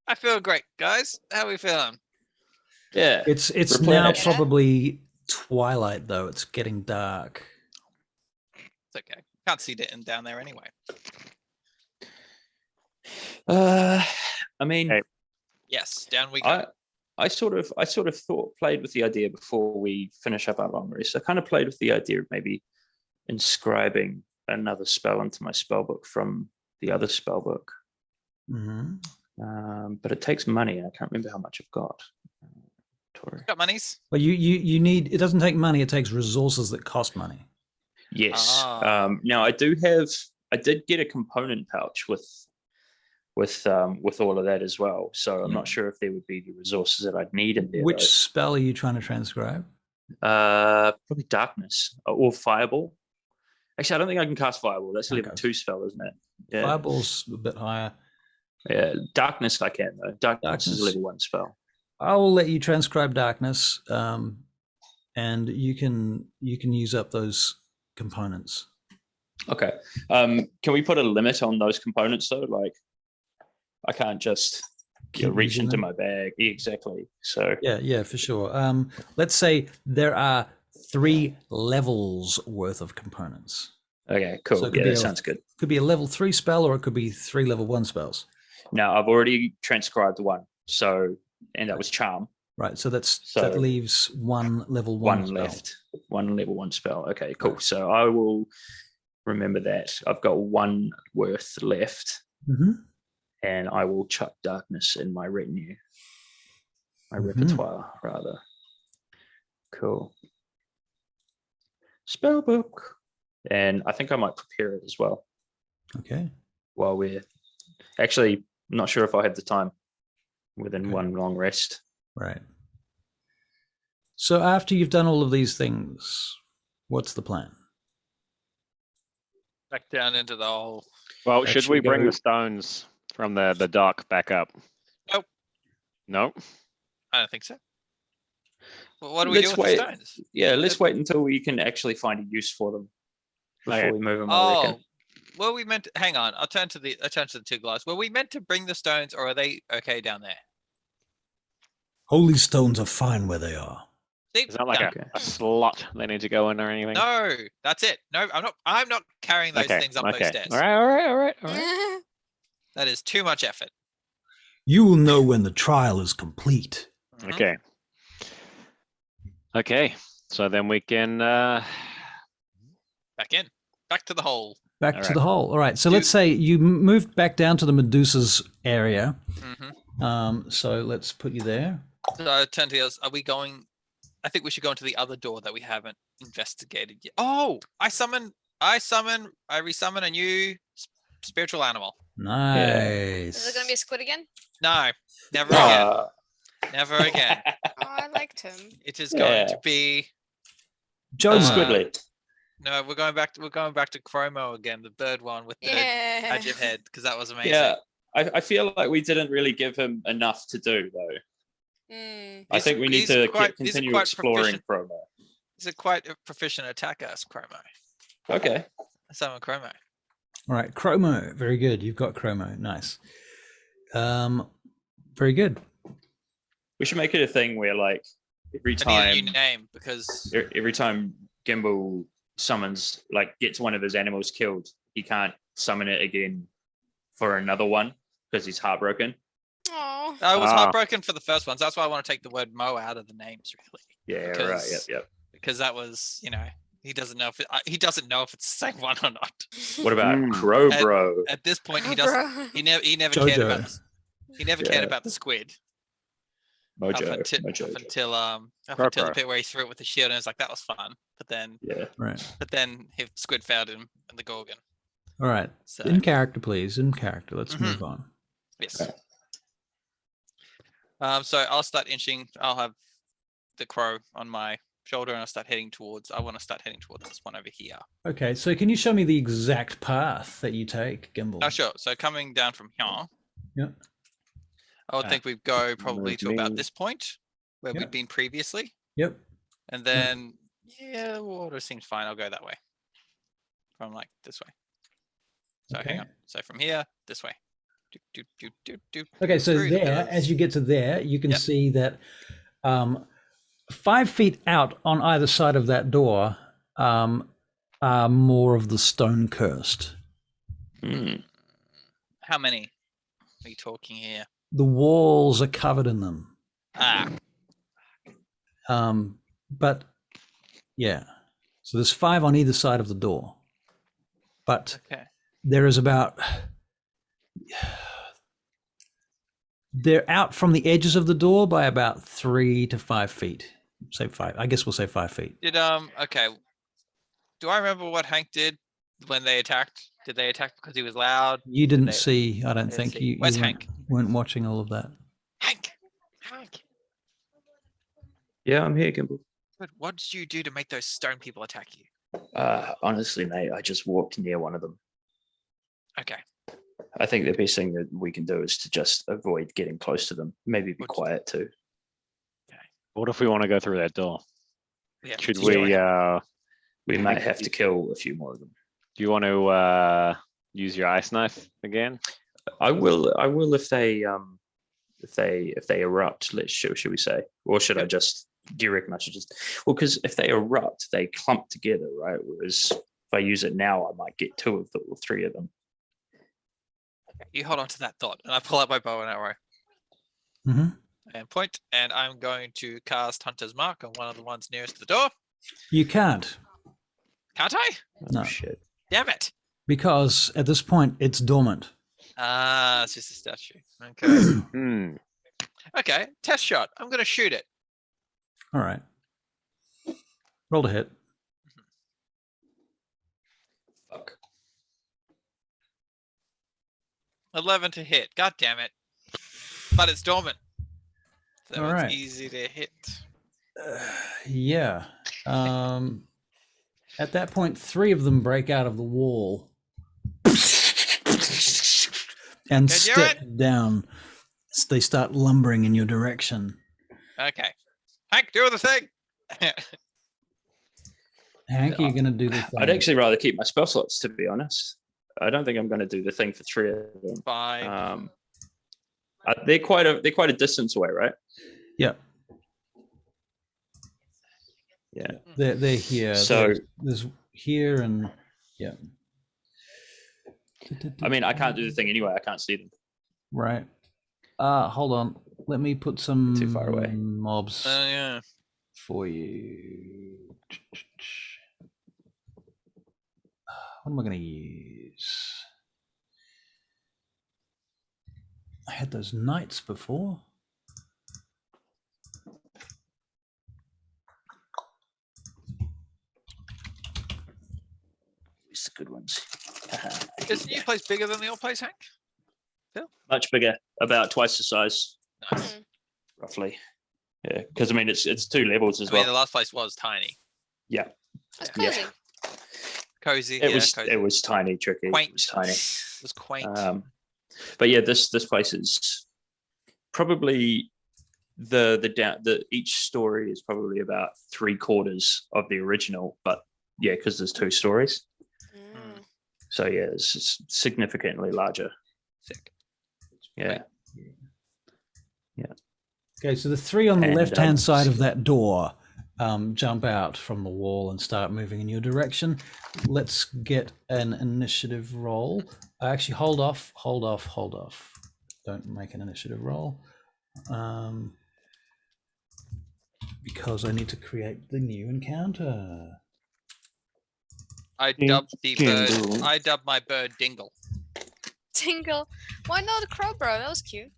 I feel great, guys. How are we feeling? Yeah. It's now Replenished. probably twilight, though. It's getting dark. It's okay. Can't see it down there anyway. I mean, Hey. Yes, down we go. I sort of played with the idea before we finish up our long rest. I kind of played with the idea of maybe inscribing another spell into my spell book from the other spell book. Mm-hmm. But it takes money. I can't remember how much I've got. Tori. Got monies? Well, you need. It doesn't take money. It takes resources that cost money. Yes. Ah. Now I did get a component pouch with all of that as well. So I'm not sure if there would be the resources that I'd need in there. Which spell are you trying to transcribe? Probably darkness or fireball. Actually, I don't think I can cast fireball. That's a level Okay. 2 spell, isn't it? Yeah. Fireball's a bit higher. Yeah, darkness I can though. Darkness is a Darkness. level 1 spell. I will let you transcribe darkness, and you can use up those components. Okay. Can we put a limit on those components though? Like, I can't just Keep reach using into them. my bag. Exactly. So Yeah, for sure. Let's say there are 3 levels worth of components. okay, cool. So it could Yeah, be that a- sounds good. Could be a level 3 spell, or it could be 3 level 1 spells. Now I've already transcribed one, and that was charm. Right. So that So- leaves 1 level 1 One spell. left. One level 1 spell. Okay, cool. So I will remember that. I've got 1 worth left, Mm-hmm. and I will chuck darkness in my retinue. My Mhm. repertoire, rather. Cool. Spell book. And I think I might prepare it as well Okay. while we're actually I'm not sure if I have the time within Okay. one long rest. Right. So after you've done all of these things, what's the plan? Back down into the hole. Well, should Actually we bring go- the stones from the dock back up? Nope. No. I don't think so. Well, what do we do with the stones? Yeah, let's wait until we can actually find a use for them before Okay. we move them. I reckon. Well, we meant. Hang on. I'll turn to the two guys. Were we meant to bring the stones, or are they okay down there? Holy stones are fine where they are. See? Is that like Done. a slot they need to go in or anything? No, that's it. No, I'm not carrying those things up those stairs. All right. That is too much effort. You will know when the trial is complete. Okay. Okay. So then we can. Back to the hole. Back to the hole. All right. So let's say you moved back down to the Medusa's area. So let's put you there. So I turn to the others. Are we going? I think we should go into the other door that we haven't investigated yet. Oh, I resummon a new spiritual animal. Nice. Is it gonna be a squid again? No, never again. Never again. Oh, I liked him. It is going to be Jomo. Squidly. No, we're going back to Chromo again, the bird one with the badger head, because that was amazing. Yeah, I feel like we didn't really give him enough to do though. I think we need to continue exploring Chromo. He's quite a proficient attacker, Chromo. Okay. Summon Chromo. All right, Chromo. Very good. You've got Chromo. Nice. Very good. We should make it a thing where, like, every time I need a new name because every time Gimbal summons, like, gets one of his animals killed, he can't summon it again for another one because he's heartbroken. Oh. I was heartbroken for the first ones. That's why I want to take the word Mo out of the names, really. Yeah, right. Yep. Because that was, he doesn't know if it's the same one or not. What about Crowbro? At this point, he doesn't. He never cared about. He never cared about the squid. Mojo. Up until the bit where he threw it with the shield, and it's like that was fun. But then, But then his squid found him and the Gorgon. All right. So, in character, please. In character. Let's move on. Yes. So I'll start inching. I'll have the crow on my shoulder, and I want to start heading towards this one over here. Okay. So can you show me the exact path that you take, Gimbal? Oh, sure. So coming down from here. Yep. I would think we'd go probably to about this point where we'd been previously. Yep. And then, the water seems fine. I'll go that way. From like this way. So hang on. So from here, this way. Okay, so there, as you get to there, you can see that 5 feet out on either side of that door are more of the stone cursed. How many are you talking here? The walls are covered in them. But yeah, so there's 5 on either side of the door. But there is about, they're out from the edges of the door by about 3 to 5 feet. Say 5. I guess we'll say 5 feet. Okay. Do I remember what Hank did when they attacked? Did they attack because he was loud? You didn't see, I don't think. Where's you Hank? Weren't watching all of that. Hank. Yeah, I'm here, Gimbal. But what did you do to make those stone people attack you? Honestly, mate, I just walked near one of them. Okay. I think the best thing that we can do is to just avoid getting close to them. Maybe be quiet too. Okay. What if we want to go through that door? Yeah, Should we? We might have to kill a few more of them. Do you want to use your ice knife again? I will if they erupt. Should we say, or should I just? Do you reckon I should just? Well, because if they erupt, they clump together, right? Whereas if I use it now, I might get 2 of them or 3 of them. You hold on to that thought, and I pull out my bow and arrow. And point, and I'm going to cast Hunter's Mark on one of the ones nearest to the door. You can't. Can't I? No. Oh, shit. Damn it. Because at this point, it's dormant. It's just a statue. Okay. Okay, test shot. I'm going to shoot it. All right. Roll to hit. Fuck. 11 to hit. God damn it. But it's dormant. So All right. It's easy to hit. Yeah. At that point, 3 of them break out of the wall and step down. They start lumbering in your direction. Okay. Hank, do the thing. Hank, you're going to do the thing. I'd actually rather keep my spell slots, to be honest. I don't think I'm going to do the thing for 3 of them. Fine. They're quite a distance away, right? Yeah. Yeah. They're here. So there's here and yeah. I mean, I can't do the thing anyway. I can't see them. Right. Hold on. Let me put some Too far away. mobs Yeah. for you. What am I going to use? I had those knights before. It's the good ones. Is the new place bigger than the old place, Hank? Much bigger, about twice the size, Nice. roughly. Yeah, because I mean, it's 2 levels as I mean, well. the last place was tiny. Yeah. That's Yeah. cozy. Cozy. It cozy. was tiny, tricky. Quaint. It was tiny. It was quaint. But yeah, this place is probably each story is probably about 3/4 of the original, but yeah, because there's 2 stories. Mm. So yeah, it's just significantly larger. Sick. Yeah. Okay, so the 3 on the And, left-hand side of that door jump out from the wall and start moving in your direction. Let's get an initiative roll. Actually, hold off. Don't make an initiative roll. Because I need to create the new encounter. I dubbed the bird. Dingle. I dubbed my bird Dingle. Tingle. Why not a crow, bro? That was cute.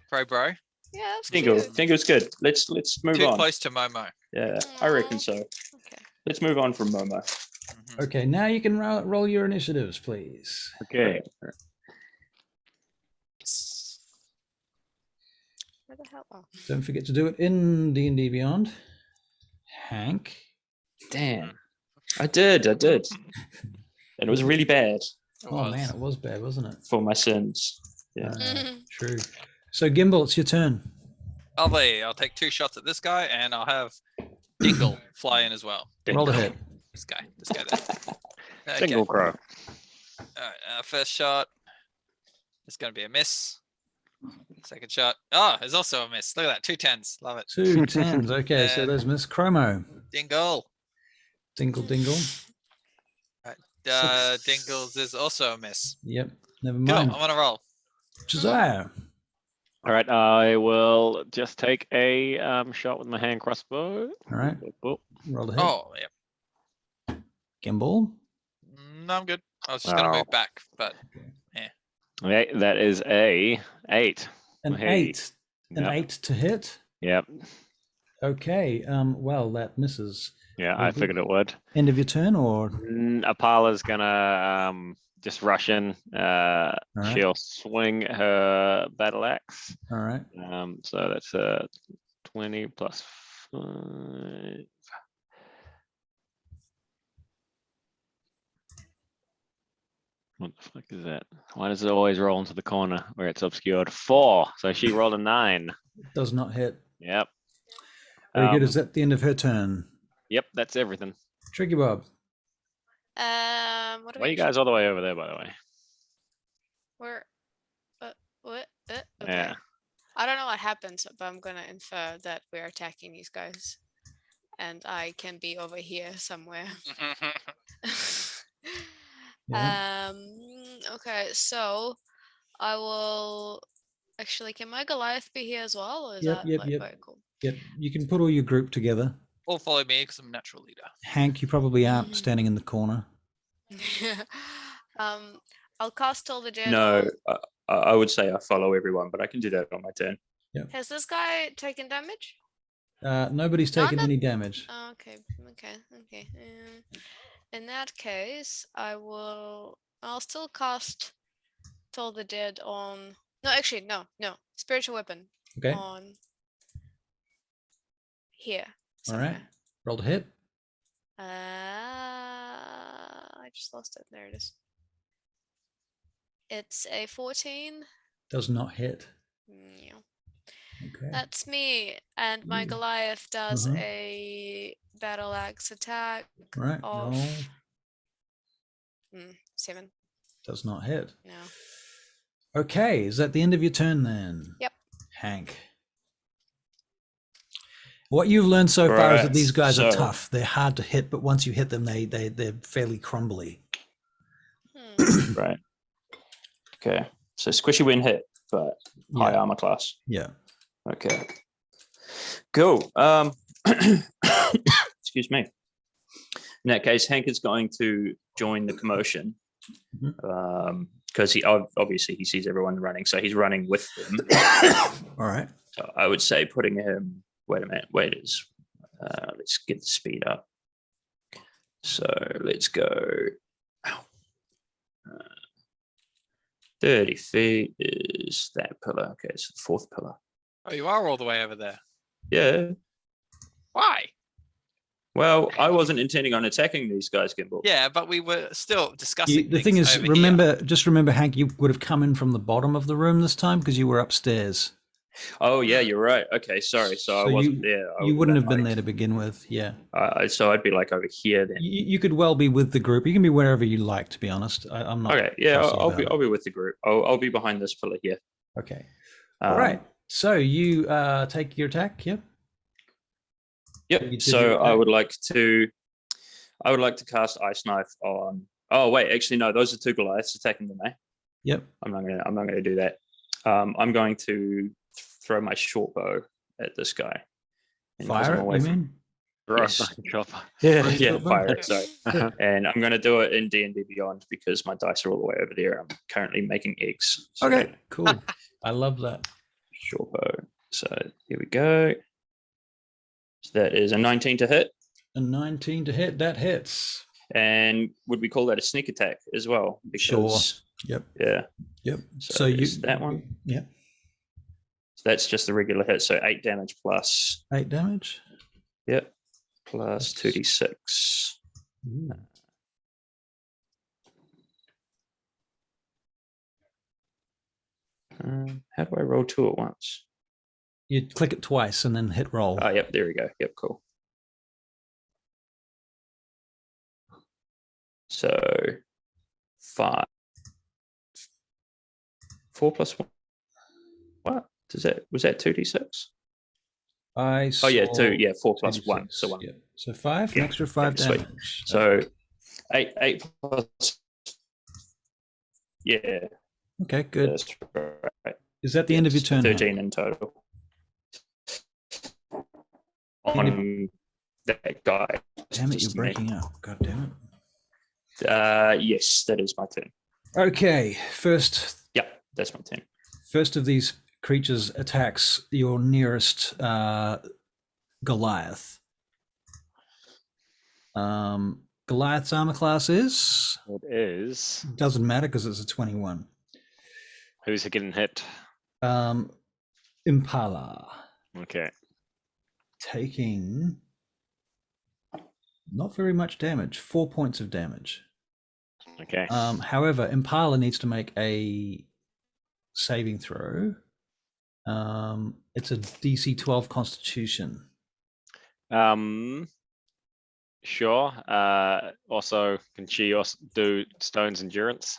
Crow bro. Yeah, that was Dingle. cute. Dingle's good. Let's move Too on. close to Momo. Yeah, I reckon Aw. so. Okay. Let's move on from Momo. Mhm. Okay, now you can roll your initiatives, please. Okay. Where the hell? Oh. Don't forget to do it in D&D Beyond. Hank. Damn. I did. And it was really bad It Oh was. man, it was bad, wasn't it? for my sins. Yeah. True. So Gimbal, it's your turn. I'll take 2 shots at this guy, and I'll have Dingle fly in as well. Roll the hit. This guy there. Okay. Single crow. Alright, first shot. It's gonna be a miss. Second shot. Oh, it's also a miss. Look at that. 2 10s. Love it. 2 10s. Okay, so And- there's Miss Chromo. Dingle. Dingle, dingle. Six. Dingles is also a miss. Yep, never Cool. mind. I'm gonna roll. Josiah. All right, I will just take a shot with my hand crossbow. All right, Oh, roll the hit. Oh, yeah. Gimbal. No, I'm good. I was just gonna move back, but okay, that is a 8. An Hey. 8. An Yep. 8 to hit. Yep. Okay, well, that misses. Yeah, I figured it would. End of your turn, or? Apala's gonna just rush in. right. She'll swing her battle axe. All right. So that's a 20 plus 5. What the fuck is that? Why does it always roll into the corner where it's obscured? 4. So she rolled a 9. Does not hit. Yep. Very good. Is that the end of her turn? Yep, that's everything. Tricky Bob. What Why do are we you guys all the way over there, by the way? We're what? Okay. Yeah. I don't know what happens, but I'm gonna infer that we're attacking these guys, and I can be over here somewhere. Yeah. Okay, so I will actually. Can my Goliath be here as well? Or is Yep, that yep, like yep. very cool? Yep. You can put all your group together. all follow me because I'm a natural leader. Hank, you probably aren't standing in the corner. I'll cast all the dead. No, I would say I follow everyone, but I can do that on my turn. Has this guy taken damage? Nobody's taken None? any damage. Oh, okay. In that case, I'll still cast Toll the Dead on. No, actually, no. Spiritual Weapon Okay. on here. All right. somewhere. Roll the hit. I just lost it. There it is. It's a 14. Does not hit. Yeah. Okay. That's me. And my You. Goliath does Mhm. a battle axe attack Right. of Roll 7. does not hit. No. Okay. Is that the end of your turn then? Yep. Hank. What you've learned so far is that Right, these guys are so- tough. They're hard to hit, but once you hit them, they're fairly crumbly. Right. Okay. So squishy when hit, but high Yeah. armor class. Yeah. Okay. Cool. Excuse me. In that case, Hank is going to join the commotion because he obviously he sees everyone running, so he's running with them. All right. So I would say putting him. Wait a minute. Let's get the speed up. So let's go. 30 feet is that pillar. Okay, it's the fourth pillar. Oh, you are all the way over there. Yeah. Why? Well, I wasn't intending on attacking these guys, Gimbal. Yeah, but we were still discussing. The thing things is, over here. just remember, Hank, you would have come in from the bottom of the room this time because you were upstairs. Oh, yeah, you're right. Okay, sorry. So I wasn't there. You wouldn't have been there to begin with. Yeah. So I'd be like over here then. You could well be with the group. You can be wherever you like, to be honest. I'm not. Okay, yeah, fussy I'll about be it. with the group. I'll be behind this pillar here. Okay. All right. So you take your attack. Yep. Yep. You did So your I attack. would like to cast Ice Knife on. Oh wait, actually no, those are two Goliaths attacking them. Eh? Yep. I'm not gonna do that. I'm going to throw my short bow at this guy. And 'cause Fire I'm it. away You from- mean? Right, Yes. chopper. Yeah, Throw your yeah, short bow? fire it. Sorry. Yeah. And I'm going to do it in D&D Beyond because my dice are all the way over there. I'm currently making eggs. So Okay. Cool. I love that. short bow. So here we go. So that is a 19 to hit. A 19 to hit. That hits. And would we call that a sneak attack as well? Sure. Yep. Yeah. Yep. So there's that one. Yep. So that's just the regular hit. So 8 damage plus. 8 damage. Yep. Plus 2d6. Ooh. How do I roll 2 at once? You click it twice and then hit roll. Oh, yep. There we go. Yep. Cool. So 5. 4 plus 1. What? Was that 2d6? Oh yeah, 2. Yeah, 4 plus 1. So 1. Yep. So 5, Yeah. an extra 5 Yeah, sweet. damage. So 8 plus. Yeah, Okay, good. that's right. Is that the end of your turn? 13 in total. On that guy. Damn it, you're Just me. breaking up. God damn Yes, that is my turn. it. Okay, first Yeah, that's my turn. of these creatures attacks your nearest Goliath. Goliath's armor class is? It is. Doesn't matter because it's a 21. Who's getting hit? Impala. Okay. Taking not very much damage, 4 points of damage. Okay. However, Impala needs to make a saving throw. It's a DC 12 Constitution. Sure. Also, can she also do Stone's Endurance?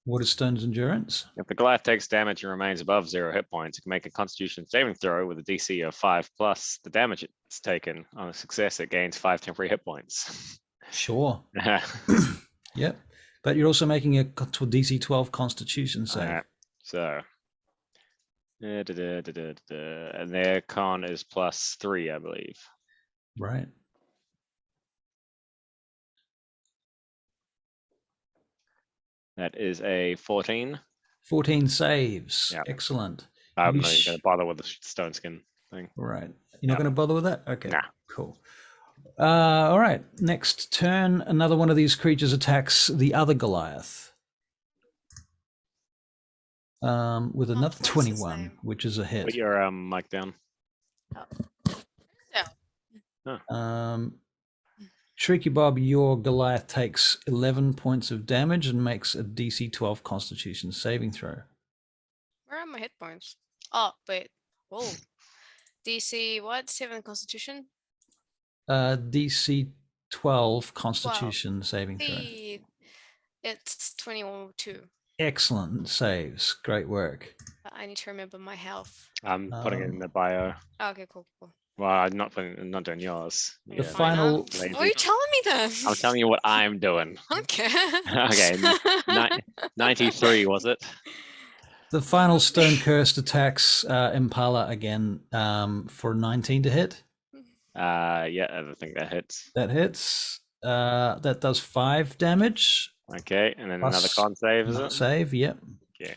What is Stone's Endurance? If the Goliath takes damage and remains above 0 hit points, it can make a Constitution saving throw with a DC of 5 plus the damage it's taken. On a success, it gains 5 temporary hit points. Sure. Yep. But you're also making a DC 12 Constitution save. Alright, so. And their con is plus 3, I believe. Right. That is a 14. 14 saves. Yeah. Excellent. I'm You not even going to bother with the stone skin thing. Right. You're not going to bother with that? Okay. Nah. Cool. All right. Next turn, another one of these creatures attacks the other Goliath. With another what's his 21, name? which is a hit. Put your mic down. Tricky Bob, your Goliath takes 11 points of damage and makes a DC 12 Constitution saving throw. Where are my hit points? Oh, wait. Oh. DC what? 7 Constitution. DC 12 Constitution saving throw. It's 22. Excellent saves. Great work. I need to remember my health. I'm putting it in the bio. Okay, cool. Well, I'm not doing yours. The Yeah, final. lazy. What are you telling me then? I'm telling you what I'm doing. Okay. Okay, 93 was it? The final stone cursed attacks Impala again for 19 to hit. Yeah, I think that hits. That hits. That does 5 damage. Okay, and then Plus another con save, is Not it? save, yep. Okay.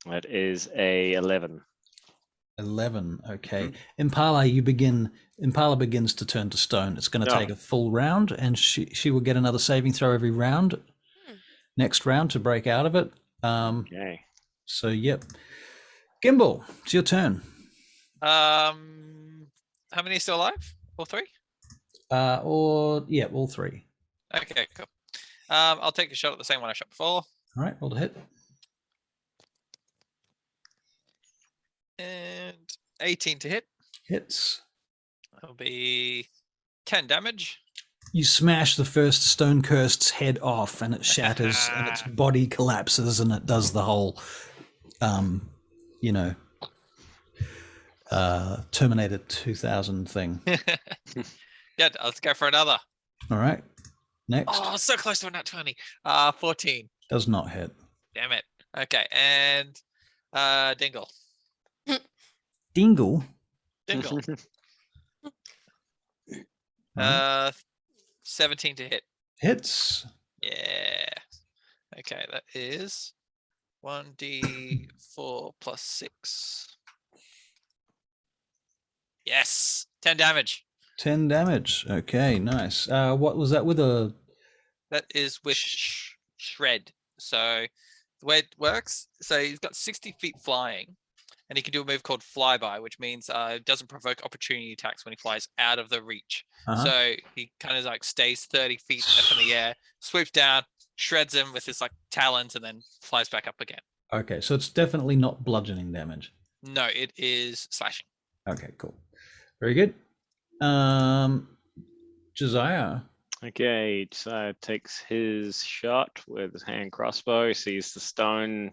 That is a 11. 11. Okay. Impala begins to turn to stone. It's going to take a full round, and she will get another saving throw every round. Next round to break out of it. Okay. So yep. Gimbal, it's your turn. How many are still alive? All 3? All 3. Okay, cool. I'll take a shot at the same one I shot before. All right, roll to hit. And 18 to hit. Hits. That'll be 10 damage. You smash the first stone cursed's head off, and it shatters, and its body collapses, and it does the whole, Terminator 2000 thing. Yeah, let's go for another. All right. Next. Oh, so close to a nat 20. 14. Does not hit. Damn it. Okay, and Dingle. Dingle. Dingle. 17 to hit. Hits. Yeah. Okay, that is 1d4 plus 6. Yes, 10 damage. 10 damage. Okay, nice. What was that with a... That is with shred. So the way it works, so he's got 60 feet flying, and he can do a move called flyby, which means it doesn't provoke opportunity attacks when he flies out of the reach. So he kind of like stays 30 feet up in the air, swoops down, shreds him with his like talons, and then flies back up again. Okay, so it's definitely not bludgeoning damage. No, it is slashing. Okay, cool. Very good. Josiah. Okay, so takes his shot with his hand crossbow, sees the stone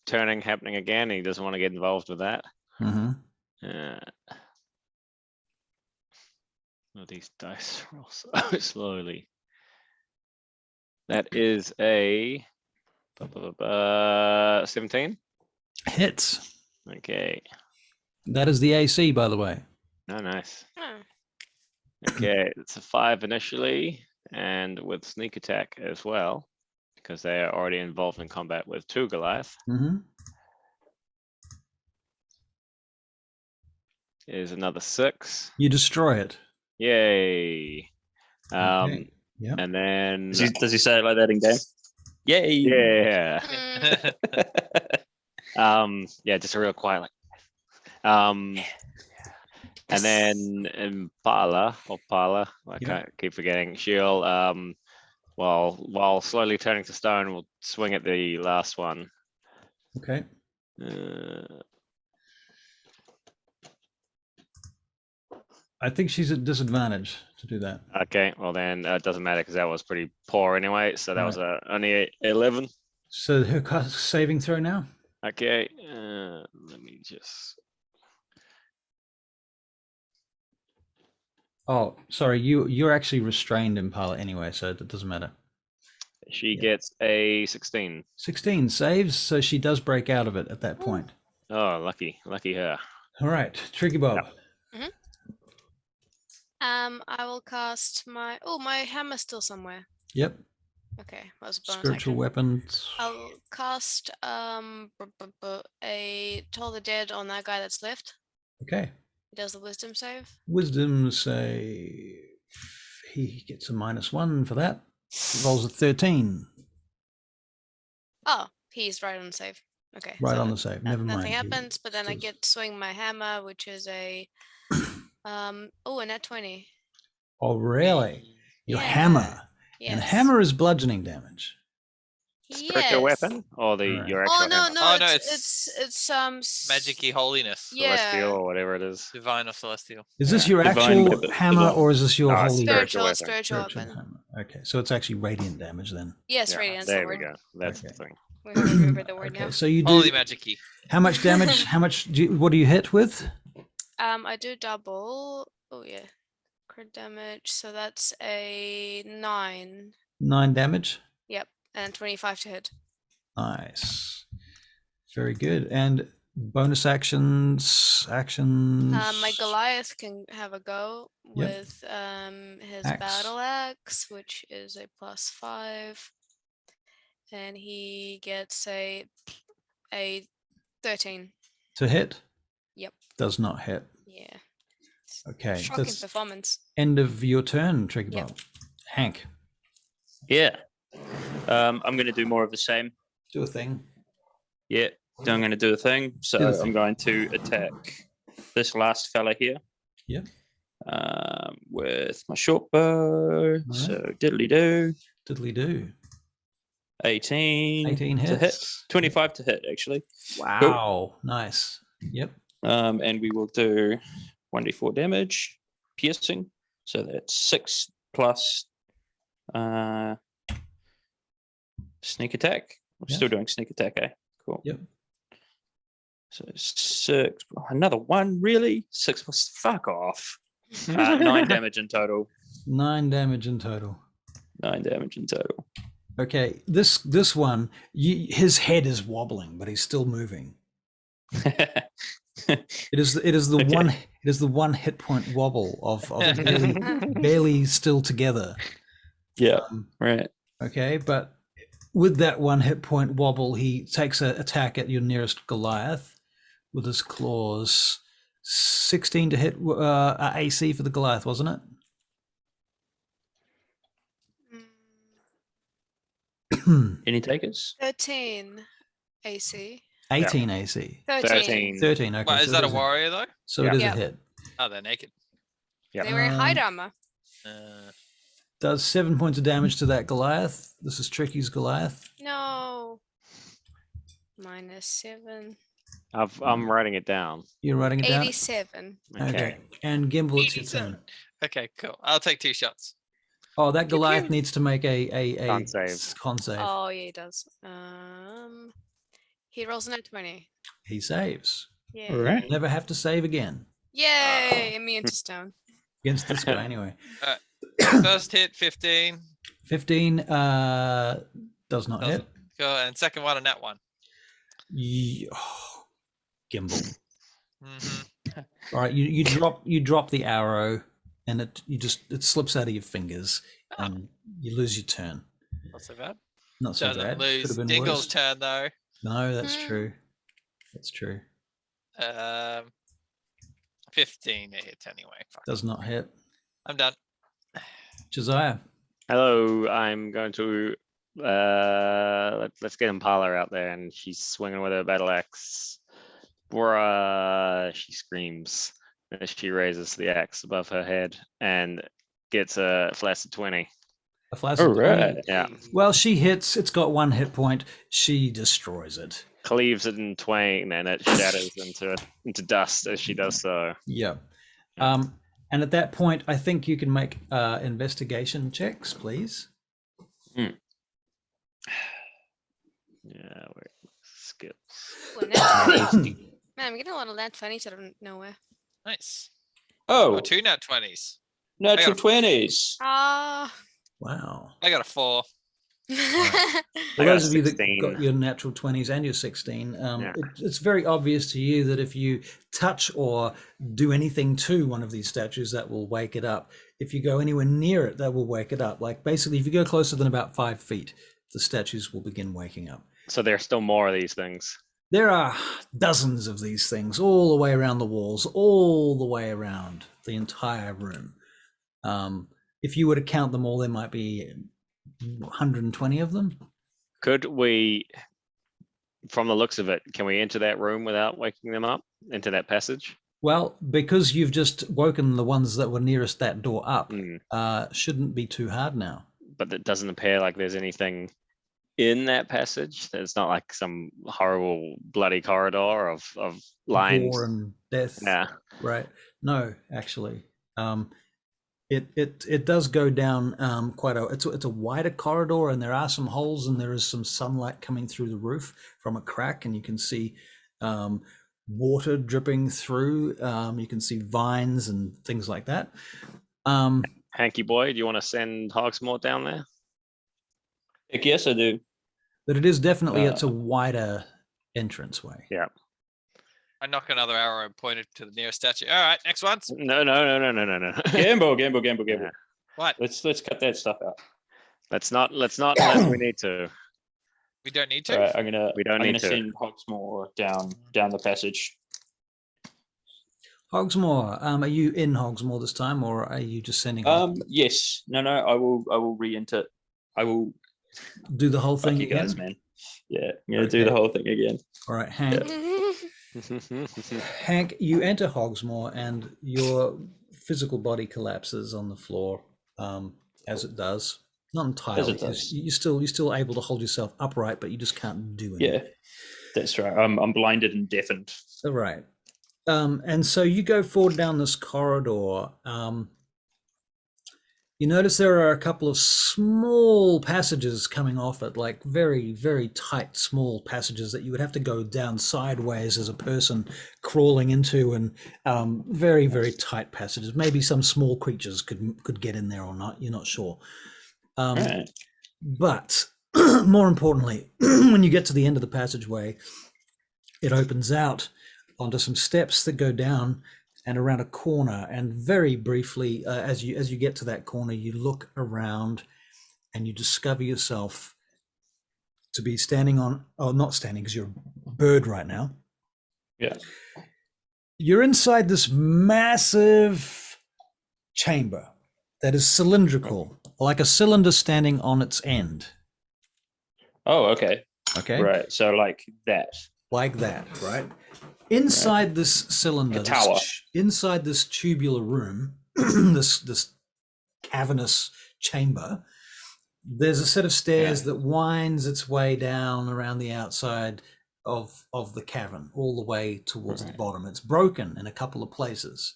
turning happening again. He doesn't want to get involved with that. Mm-hmm. Oh, these dice roll so slowly. That is a 17. Hits. Okay. That is the AC, by the way. Oh, nice. Oh. Okay, it's a 5 initially, and with sneak attack as well, because they are already involved in combat with 2 Goliath. Mm-hmm. Is another 6. You destroy it. Yay. Okay. Yep. And then Does he say it like that in game? Yay! yeah. Mm. Yeah, just a real quiet like and then Impala, I can't keep forgetting. She'll while slowly turning to stone, will swing at the last one. Okay. I think she's at disadvantage to do that. Okay, well then it doesn't matter because that was pretty poor anyway. So that was only 11. So her saving throw now? Okay, let me just. Oh, sorry. You're actually restrained, Impala, anyway, so it doesn't matter. She gets a 16. 16 saves, so she does break out of it at that point. Oh, lucky her. All right, Tricky Bob. Yep. I will cast my hammer's still somewhere. Yep. Okay, that was a bonus Spiritual action. weapons. I'll cast a Toll the Dead on that guy that's left. Okay. He does the wisdom save. Wisdom save. He gets a -1 for that. He rolls a 13. Oh, he's right on the save. Okay. Right so on the save. Never mind. Nothing happens, but then I get to swing my hammer, which is a a nat 20. Oh, really? Your Yeah. hammer. Yes. And hammer is bludgeoning damage. spiritual Yes. weapon or the Alright. your actual Oh no, hammer? no, Oh, no, it's Magic-y holiness. Yeah. Celestial or whatever it is. Divine or celestial. Is this Yeah. your Divine actual weapon, hammer divine. or is this your No, it's holy spiritual weapon. spiritual spiritual weapon. hammer? Okay, so it's actually radiant damage then. Yes, Yeah, radiance. there we go. That's the Okay. thing. We remember the word Okay, now. so you Holy do magic-y. how much damage? How much? What do you hit with? I do double. Oh yeah, crit damage. So that's a 9. 9 damage. Yep, and 25 to hit. Nice, very good. And bonus actions. My Goliath can have a go Yep. with his Axe. battle axe, which is a +5, and he gets a 13. to hit. Yep. Does not hit. Yeah. Okay, Shocking that's performance. end of your turn, Tricky Yep. Bob. Hank, Yeah. I'm going to do more of the same. do a thing. Yeah. I'm going to do a thing. So Do the thing. I'm going to attack this last fella here. Yep. With my short bow. Alright. So diddly do. Diddly do. 18. 18 to hit. hits. 25 to hit, actually. Wow, nice. Yep. And we will do 1d4 damage, piercing. So that's 6 plus sneak attack. We're Yeah. still doing sneak attack, eh? Cool. Yep. So 6, another 1, really? 6 plus, fuck off. 9 damage in total. 9 damage in total. 9 damage in total. Okay, this one, his head is wobbling, but he's still moving. It is the Okay. one hit point wobble of barely still together. Yeah, right. Okay, but with that one hit point wobble, he takes an attack at your nearest Goliath with his claws. 16 to hit AC for the Goliath, wasn't it? Any takers? 13 AC. 18 AC. 13. 13. Okay, But is so that it a is warrior though? So it is Yeah. a hit. Oh, they're naked. Yeah. They were in hide Um, armor. Does 7 points of damage to that Goliath. This is Tricky's Goliath. No. -7. I'm writing it down. You're writing it down? 87. Okay. And Gimbal, it's your turn. Okay, cool. I'll take 2 shots. Oh, that Goliath pew. needs to make a Con save. con save. Oh yeah, he does. He rolls a 20. He saves. Yeah. Right. Never have to save again. Yay! Immune to stone. Against this guy anyway. First hit 15. 15 does not hit. Go, and second one a net 1. Gimbal. Mm-hmm. All right, you drop the arrow and it slips out of your fingers and you lose your turn. Not so bad. Not so Doesn't bad. lose Could have been Dingle's worse. turn though. No, that's Hmm. true. That's true. 15 to hit anyway. Fuck. Does not hit. I'm done. Josiah. Hello, I'm going to let's get Impala out there, and she's swinging with her battle axe. Bruh, she screams as she raises the axe above her head and gets a flaccid 20. A flaccid All right. 20. Yeah, Well, she hits. It's got 1 hit point. She destroys it. cleaves it in twain, and it shatters into dust as she does so. Yeah. And at that point, I think you can make investigation checks, please. Yeah, wait, skills. Ooh, nat 20. Man, I'm getting a lot of nat 20s out of nowhere. Nice. Oh, Oh, 2 nat 20s. natural got 20s. Ah. Wow. I got a 4. For I got those of you that 16. got your natural 20s and your 16, Yeah. it's very obvious to you that if you touch or do anything to one of these statues, that will wake it up. If you go anywhere near it, that will wake it up. Like basically, if you go closer than about 5 feet, the statues will begin waking up. So there's still more of these things. There are dozens of these things all the way around the walls, all the way around the entire room. If you were to count them all, there might be 120 of them. Could we, from the looks of it, can we enter that room without waking them up into that passage? Well, because you've just woken the ones that were nearest that door up, Hmm. shouldn't be too hard now. But it doesn't appear like there's anything in that passage? It's not like some horrible bloody corridor of lines. Gore and death. Yeah. Right. No, actually. It does go down quite it's a wider corridor, and there are some holes, and there is some sunlight coming through the roof from a crack, and you can see water dripping through. You can see vines and things like that. Hanky boy, do you want to send Hogsmoor down there? Heck yes, I do. But it is definitely it's a wider entranceway. Yeah. I knock another arrow and point it to the nearest statue. All right, next one. No. Gamble. Yeah. What? Let's cut that stuff out. Let's not unless we need to. We don't need to. All right, I'm gonna need to. send Hogsmoor down the passage. Hogsmoor, are you in Hogsmoor this time, or are you just sending? Yes. No. I will re-enter. I will do the whole thing you again, guys, man. Yeah, I'm gonna do the whole thing again. All right, Hank. Hank, you enter Hogsmoor, and your physical body collapses on the floor, as it does. Not entirely. You're still able to hold yourself upright, but you just can't do anything. Yeah, that's right. I'm blinded and deafened. All right. And so you go forward down this corridor. You notice there are a couple of small passages coming off it, like very, very tight, small passages that you would have to go down sideways as a person crawling into, and very, very tight passages. Maybe some small creatures could get in there or not. You're not sure. Right. But more importantly, when you get to the end of the passageway, it opens out onto some steps that go down and around a corner. And very briefly, as you get to that corner, you look around and you discover yourself to be standing on, or not standing because you're a bird right now. Yeah. You're inside this massive chamber that is cylindrical, like a cylinder standing on its end. Oh, okay. Okay. Right. So like that. Like that, right? Inside this cylinder, A tower. Inside this tubular room, this cavernous chamber, there's a set of stairs that winds its way down around the outside of the cavern, all the way towards the bottom. It's broken in a couple of places.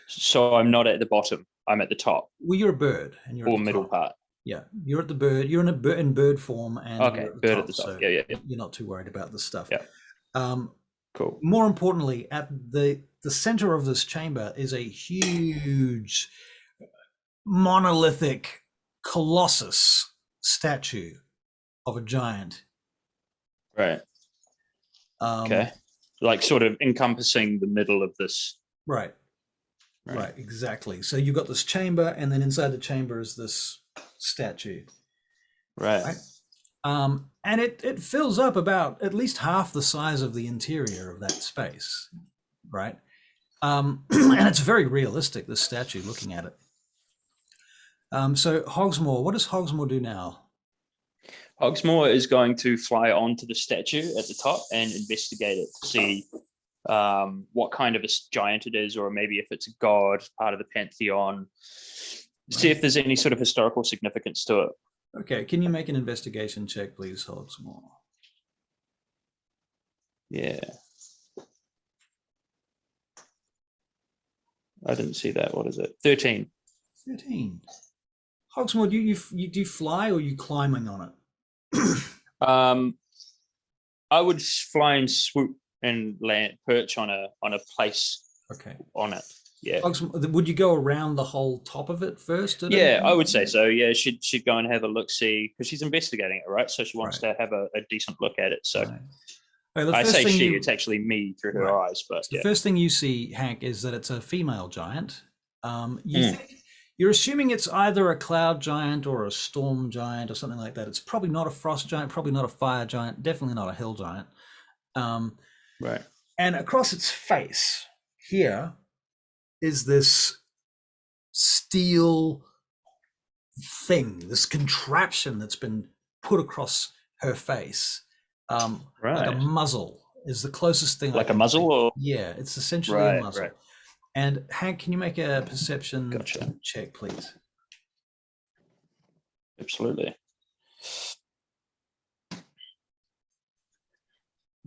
So I'm not at the bottom. I'm at the top. Well, you're a bird, and you're Or at the middle top. part. Yeah, you're at the bird. You're in bird form, and Okay, you're at the bird top, at the top. so Yeah. you're not too worried about this stuff. Yeah. Cool. More importantly, at the center of this chamber is a huge monolithic colossus statue of a giant. Right. Okay. Like sort of encompassing the middle of this. Right, exactly. So you've got this chamber, and then inside the chamber is this statue. Right. And it fills up about at least half the size of the interior of that space, right? And it's very realistic, this statue, looking at it. So Hogsmoor, what does Hogsmoor do now? Hogsmoor is going to fly onto the statue at the top and investigate it to see what kind of a giant it is, or maybe if it's a god, part of the pantheon. See if there's any sort of historical significance to it. Okay, can you make an investigation check, please, Hogsmoor? Yeah. I didn't see that. What is it? 13. 13. Hogsmoor, do you fly, or are you climbing on it? I would fly and swoop and land, perch on a place. Okay. On it. Yeah. Hogsmoor, would you go around the whole top of it first? Yeah, I would say so. Yeah, she'd go and have a look, see, because she's investigating it, right? So she wants to have a decent look at it. So I say she, it's actually me through her eyes. But the first thing you see, Hank, is that it's a female giant. You're assuming it's either a cloud giant or a storm giant or something like that. It's probably not a frost giant, probably not a fire giant, definitely not a hill giant. Right. And across its face here is this steel thing, this contraption that's been put across her face. Like a muzzle is the closest thing. Like a muzzle? Or? Yeah, it's essentially a muzzle. Right. And Hank, can you make a perception check, please? Absolutely.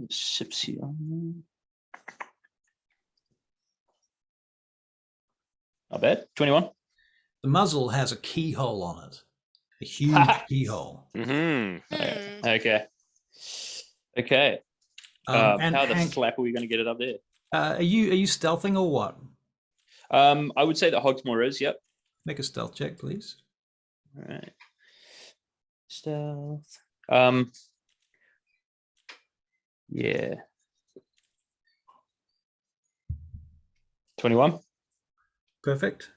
Sipsion. Not bad. 21. The muzzle has a keyhole on it, a huge keyhole. Okay. Okay. And how the Hank, flap are we going to get it up there? are you stealthing or what? I would say that Hogsmoor is. Yep. Make a stealth check, please. All right. Stealth. Yeah. 21. Perfect.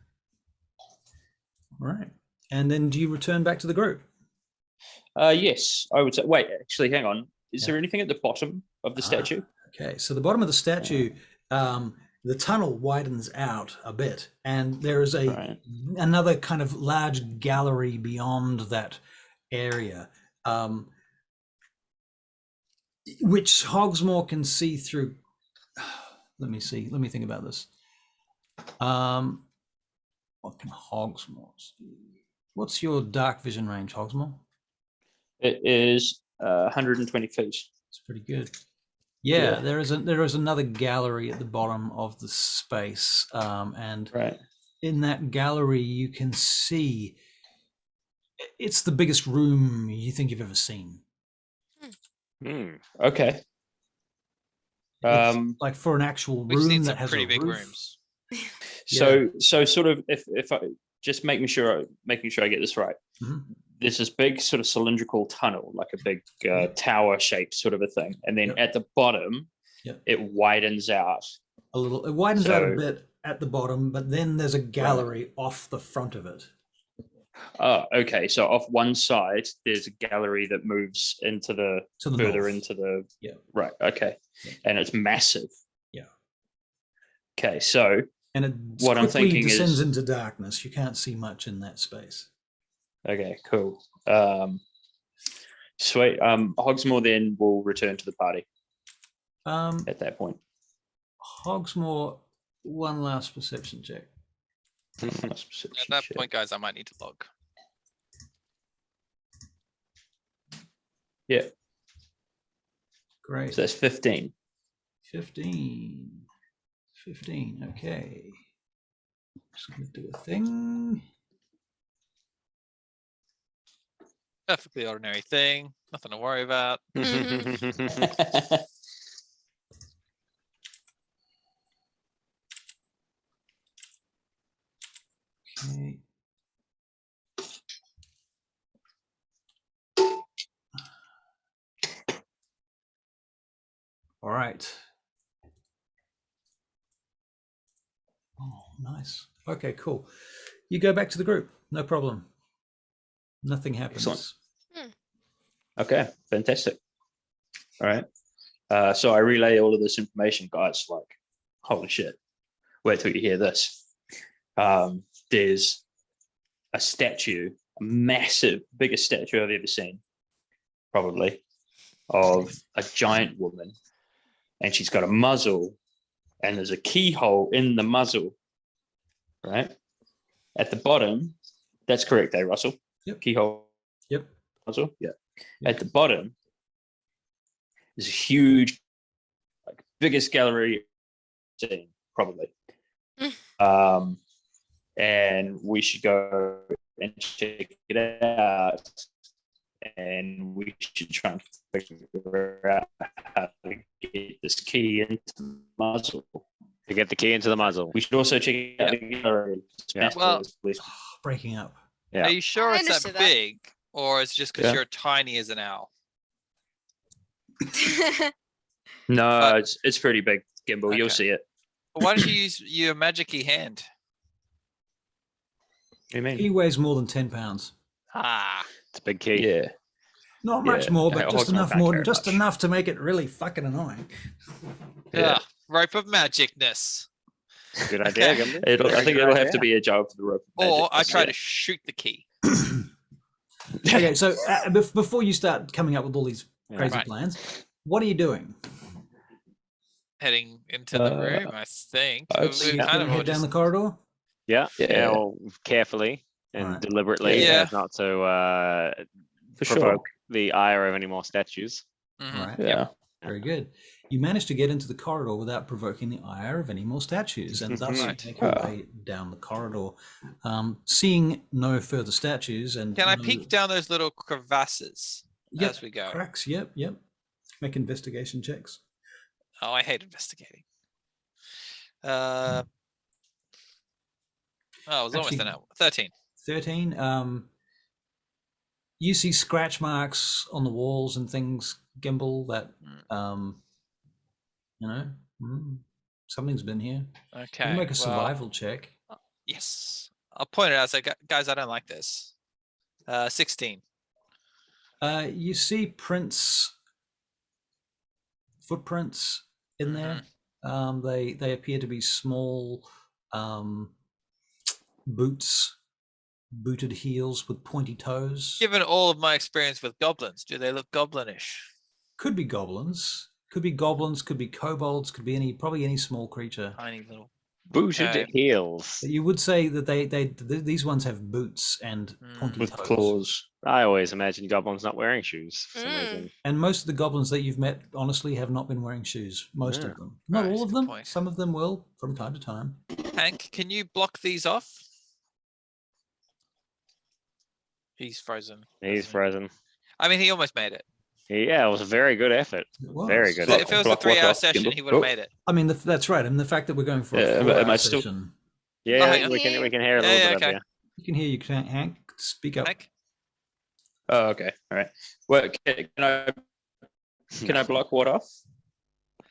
All right. And then do you return back to the group? Yes, I would say. Wait, actually, hang on. Is Yeah. there anything at the bottom of the statue? Okay, so the bottom of the statue, the tunnel widens out a bit, and there is another kind of large gallery beyond that area, which Hogsmoor can see through. Let me see. Let me think about this. What can Hogsmoor see? What's your dark vision range, Hogsmoor? It is 120 feet. It's pretty good. Yeah, there is another gallery at the bottom of the space, and in that gallery you can see it's the biggest room you think you've ever seen. Okay. Like for an actual We've seen room some that has pretty a big roof. rooms. So sort of if I just making sure I get this right. There's this big sort of cylindrical tunnel, like a big tower shaped sort of a thing, and then at the bottom, it widens out a little. It widens out a bit at the bottom, but then there's a gallery off the front of it. Oh, okay. So off one side, there's a gallery that moves into the further north. into the Okay, and it's massive. Yeah. Okay, so and it what I'm thinking descends is into darkness. You can't see much in that space. Okay, cool. Sweet. Hogsmoor then will return to the party. At that point, Hogsmoor, one last perception check. At that point, guys, I might need to log. Yeah. Great. So that's 15. 15. Okay. Just gonna do a thing. Perfectly ordinary thing. Nothing to worry about. Okay. All right. Oh, nice. Okay, cool. You go back to the group. No problem. Nothing happens. Excellent. Okay, fantastic. All right. So I relay all of this information, guys. Like, holy shit. Wait till you hear this. There's a statue, a massive, biggest statue I've ever seen, probably, of a giant woman. And she's got a muzzle, and there's a keyhole in the muzzle, right? At the bottom, that's correct, Russell? Yep. Keyhole. Yep. Muzzle, yeah. At the bottom, there's a huge, like, biggest gallery seen, probably. And we should go and check it out, and we should try and figure out how to get this key into the muzzle. To get the key into the muzzle. We should also check out the gallery. Yeah. Well, breaking up. Yeah. Are you sure I it's that understood that. big, or it's just because Yeah. you're tiny as an owl? No, it's pretty big, Gimbal. You'll Okay. see it. Well, why don't you use your magic-y hand? What do you mean? He weighs more than 10 pounds. It's a big key. Yeah. Not much more, but just Hogsmoor enough can't more, carry just much. enough to make it really fucking annoying. Yeah. Rope of magicness. Good idea, Okay. Gumby. I think it'll have to be a job for the rope. Or I Magic. try to shoot the key. Okay, so before you start coming up with all these crazy Right. plans, what are you doing? Heading into the room, I think. I'd We say- kind Gonna of head all down just- the corridor? Yeah. Yeah. Well, carefully and Alright. deliberately, Yeah. as not to For sure. provoke the ire of any more statues. Mhm. Right. Yeah. Very good. You managed to get into the corridor without provoking the ire of any more statues, and thus you Right. make your way down the corridor, seeing no further statues. And Can I no- peek down those little crevasses Yep, as we go? cracks? Yep. Make investigation checks. Oh, I hate investigating. Oh, it was almost Actually- an hour. 13. 13. You see scratch marks on the walls and things, Gimbal, that something's been here. You Okay. can make a well, survival check. Yes. I'll point it out. Say, guys, I don't like this. 16. You see footprints in there. They appear to be small booted heels with pointy toes. Given all of my experience with goblins, do they look goblinish? Could be goblins. Could be goblins. Could be kobolds. Could be probably any small creature. Tiny little. Booted Okay. heels. But you would say that these ones have boots and pointy With toes. claws. I always imagine goblins not wearing shoes for some reason. And most of the goblins that you've met, honestly, have not been wearing shoes. Most Yeah. of them. Not Right, all of good them. point. Some of them will from time to time. Hank, can you block these off? He's frozen. He's isn't he? frozen. I mean, he almost made it. Yeah, it was a very good effort. It was. Very good. Block- If it was a block what 3-hour off, session, Gimbal? he would have Oh. made it. I mean, that's right. And the fact that we're going for a Yeah, 4 am I hour still- session, Yeah, hang on. we can hear a little Yeah, bit okay. of you. you can hear you, Hank. Speak up. Hank? Oh, okay. All right. Well, can I block what off?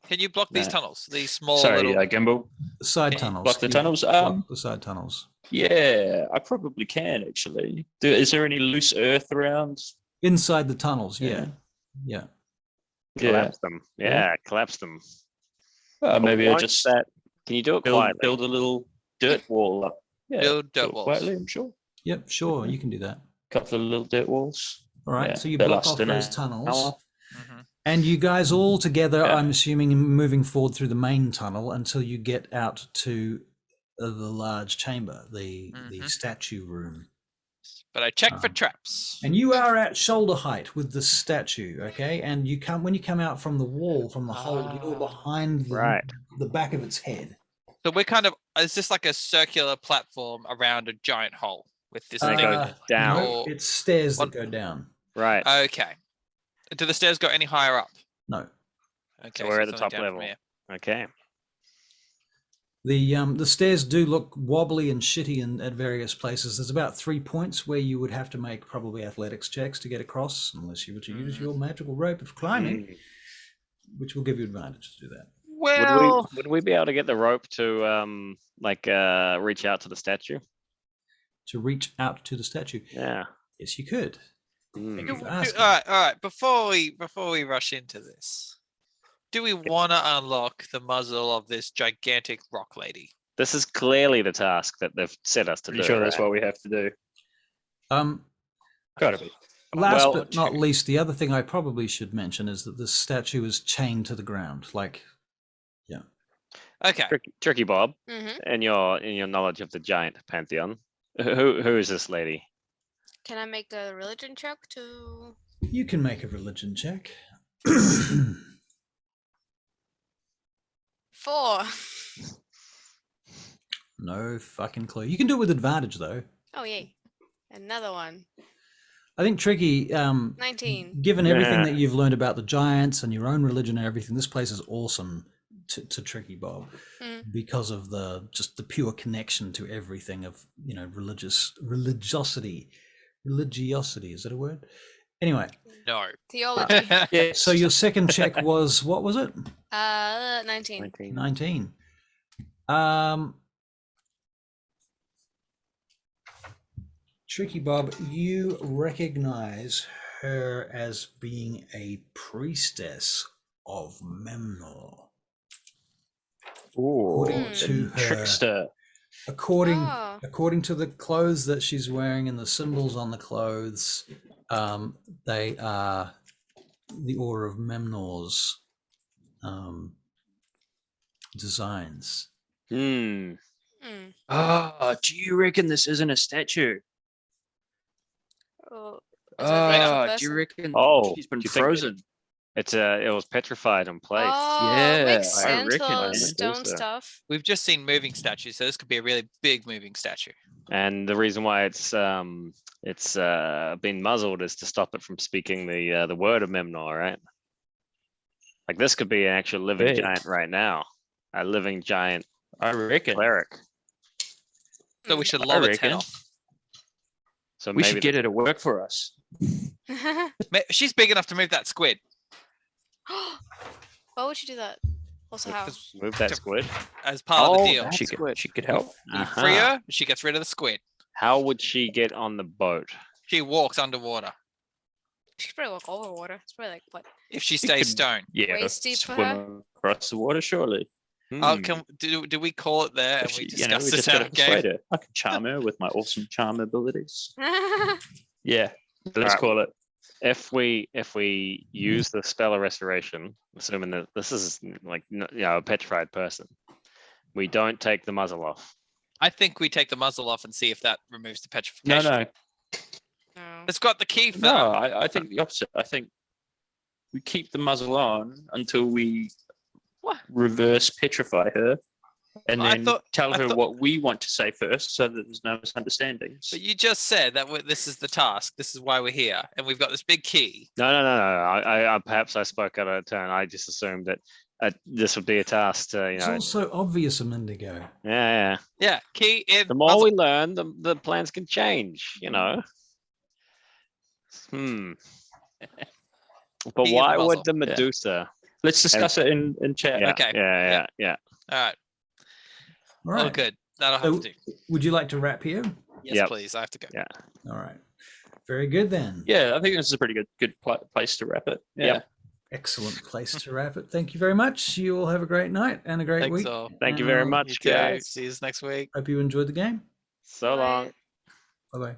Can you block these No. tunnels? These small Sorry, little. Gimbal. The side Can you tunnels. block the Can you tunnels? block the side tunnels. Yeah, I probably can actually. Is there any loose earth around? Inside the tunnels, yeah. Yeah. Collapse them. Yeah. Yeah, collapse them. Maybe I Once just that. Can you do it quietly? build a little dirt wall up. Yeah, Build dirt do it walls. quietly, I'm sure. Yep, sure, you can do that. Couple of little dirt walls. All right, Yeah, so you they'll block last off an those hour. tunnels. Mhm. And you guys all together, Yeah. I'm assuming, moving forward through the main tunnel until you get out to the large chamber, the Mhm. statue room. But I check for Um, traps. And you are at shoulder height with the statue, okay? And when you come out from the wall, from the hole, you're behind Right. the back of its head. So we're kind of. Is this like a circular platform around a giant hole with this And it thing? goes down. No, Or- it's stairs that What- go down. Right. Okay. Do the stairs go any higher up? No. Okay. we're at it's the only top down from level. here. Okay. The stairs do look wobbly and shitty at various places. There's about 3 points where you would have to make probably athletics checks to get across, unless you were to use your magical rope of climbing, which will give you advantage to do that. Well, Would we be able to get the rope to reach out to the statue? To reach out to the statue. Yeah. Yes, you could. Thank you for all asking. right. Before we rush into this, do we want to unlock the muzzle of this gigantic rock lady? This is clearly the task that they've set us to Pretty do. sure that's right? what we have to do. Gotta be. Last Well- but not least, the other thing I probably should mention is that the statue is chained to the ground. Okay. Tricky Bob, Mm-hmm. in your knowledge of the giant pantheon, who is this lady? Can I make a religion check to? You can make a religion check. 4. No fucking clue. You can do it with advantage, though. Oh yay! Another one. I think Tricky, 19. given everything Yeah. that you've learned about the giants and your own religion and everything, this place is awesome to Tricky Bob because of the pure connection to everything of religiosity. Is that a word? Anyway, No. Theology. Yes. so your second check was, what was it? 19. 19. 19. Tricky Bob, you recognize her as being a priestess of Memnor. According to her, Trickster. Oh. according to the clothes that she's wearing and the symbols on the clothes, they are the Order of Memnor's designs. Hmm. Oh, do you reckon this isn't a statue? Oh, is it an actual Oh, do you person? reckon Oh, she's been do you think- frozen? It was petrified in place. Oh, makes Yeah, I sense. reckon, All man. stone Medusa. stuff. We've just seen moving statues, so this could be a really big moving statue. And the reason why it's been muzzled is to stop it from speaking the word of Memnor, right? Like this could be an actual living Big. giant right now, a living giant I reckon. cleric. So we Mm. should I lob its head reckon. off. So We maybe should get her to work for us. She's big enough to move that squid. Why would you do that? Also, how? move that squid. As part of the Oh, deal. that's She good. could help. We free her, she gets rid of the squid. How would she get on the boat? She walks underwater. She could probably walk over water. It's probably like what? If she She stays could- stone. Yeah, Waist deep for swim across the water, surely. Oh, Hmm. do we call it there and If we she- discuss we this just out gotta of game? persuade her. I can charm her with my awesome charm abilities. Yeah, let's Alright. call it. If we use the spell of restoration, assuming that this is like a petrified person, we don't take the muzzle off. I think we take the muzzle off and see if that removes the No, petrification. no, No. It's got the key for no. that. I think the opposite. I think we keep the muzzle on until we What? reverse petrify her, and I then thought- tell I her thought- what we want to say first, so that there's no misunderstandings. But you just said that this is the task. This is why we're here, and we've got this big key. No. I perhaps I spoke out of turn. I just assumed that this would be a task to It's all so obvious a minute ago. yeah. Yeah, key in. The more muzzle. we learn, the plans can change. But Key in why the would muzzle. the Medusa? Let's discuss it in chat. Yeah, Okay. Yeah. All right. All Oh, right. good. That'll have So, to do. would you like to wrap here? Yes, Yep. please. I have to go. Yeah. All right. Very good then. Yeah, I think this is a pretty good place to wrap it. Yeah. Yep. Excellent place to wrap it. Thank you very much. You all have a great night and a great Thanks week. all. Thank you very Um, much, You too. guys. See you next week. Hope you enjoyed the game. So Bye. long. Bye bye.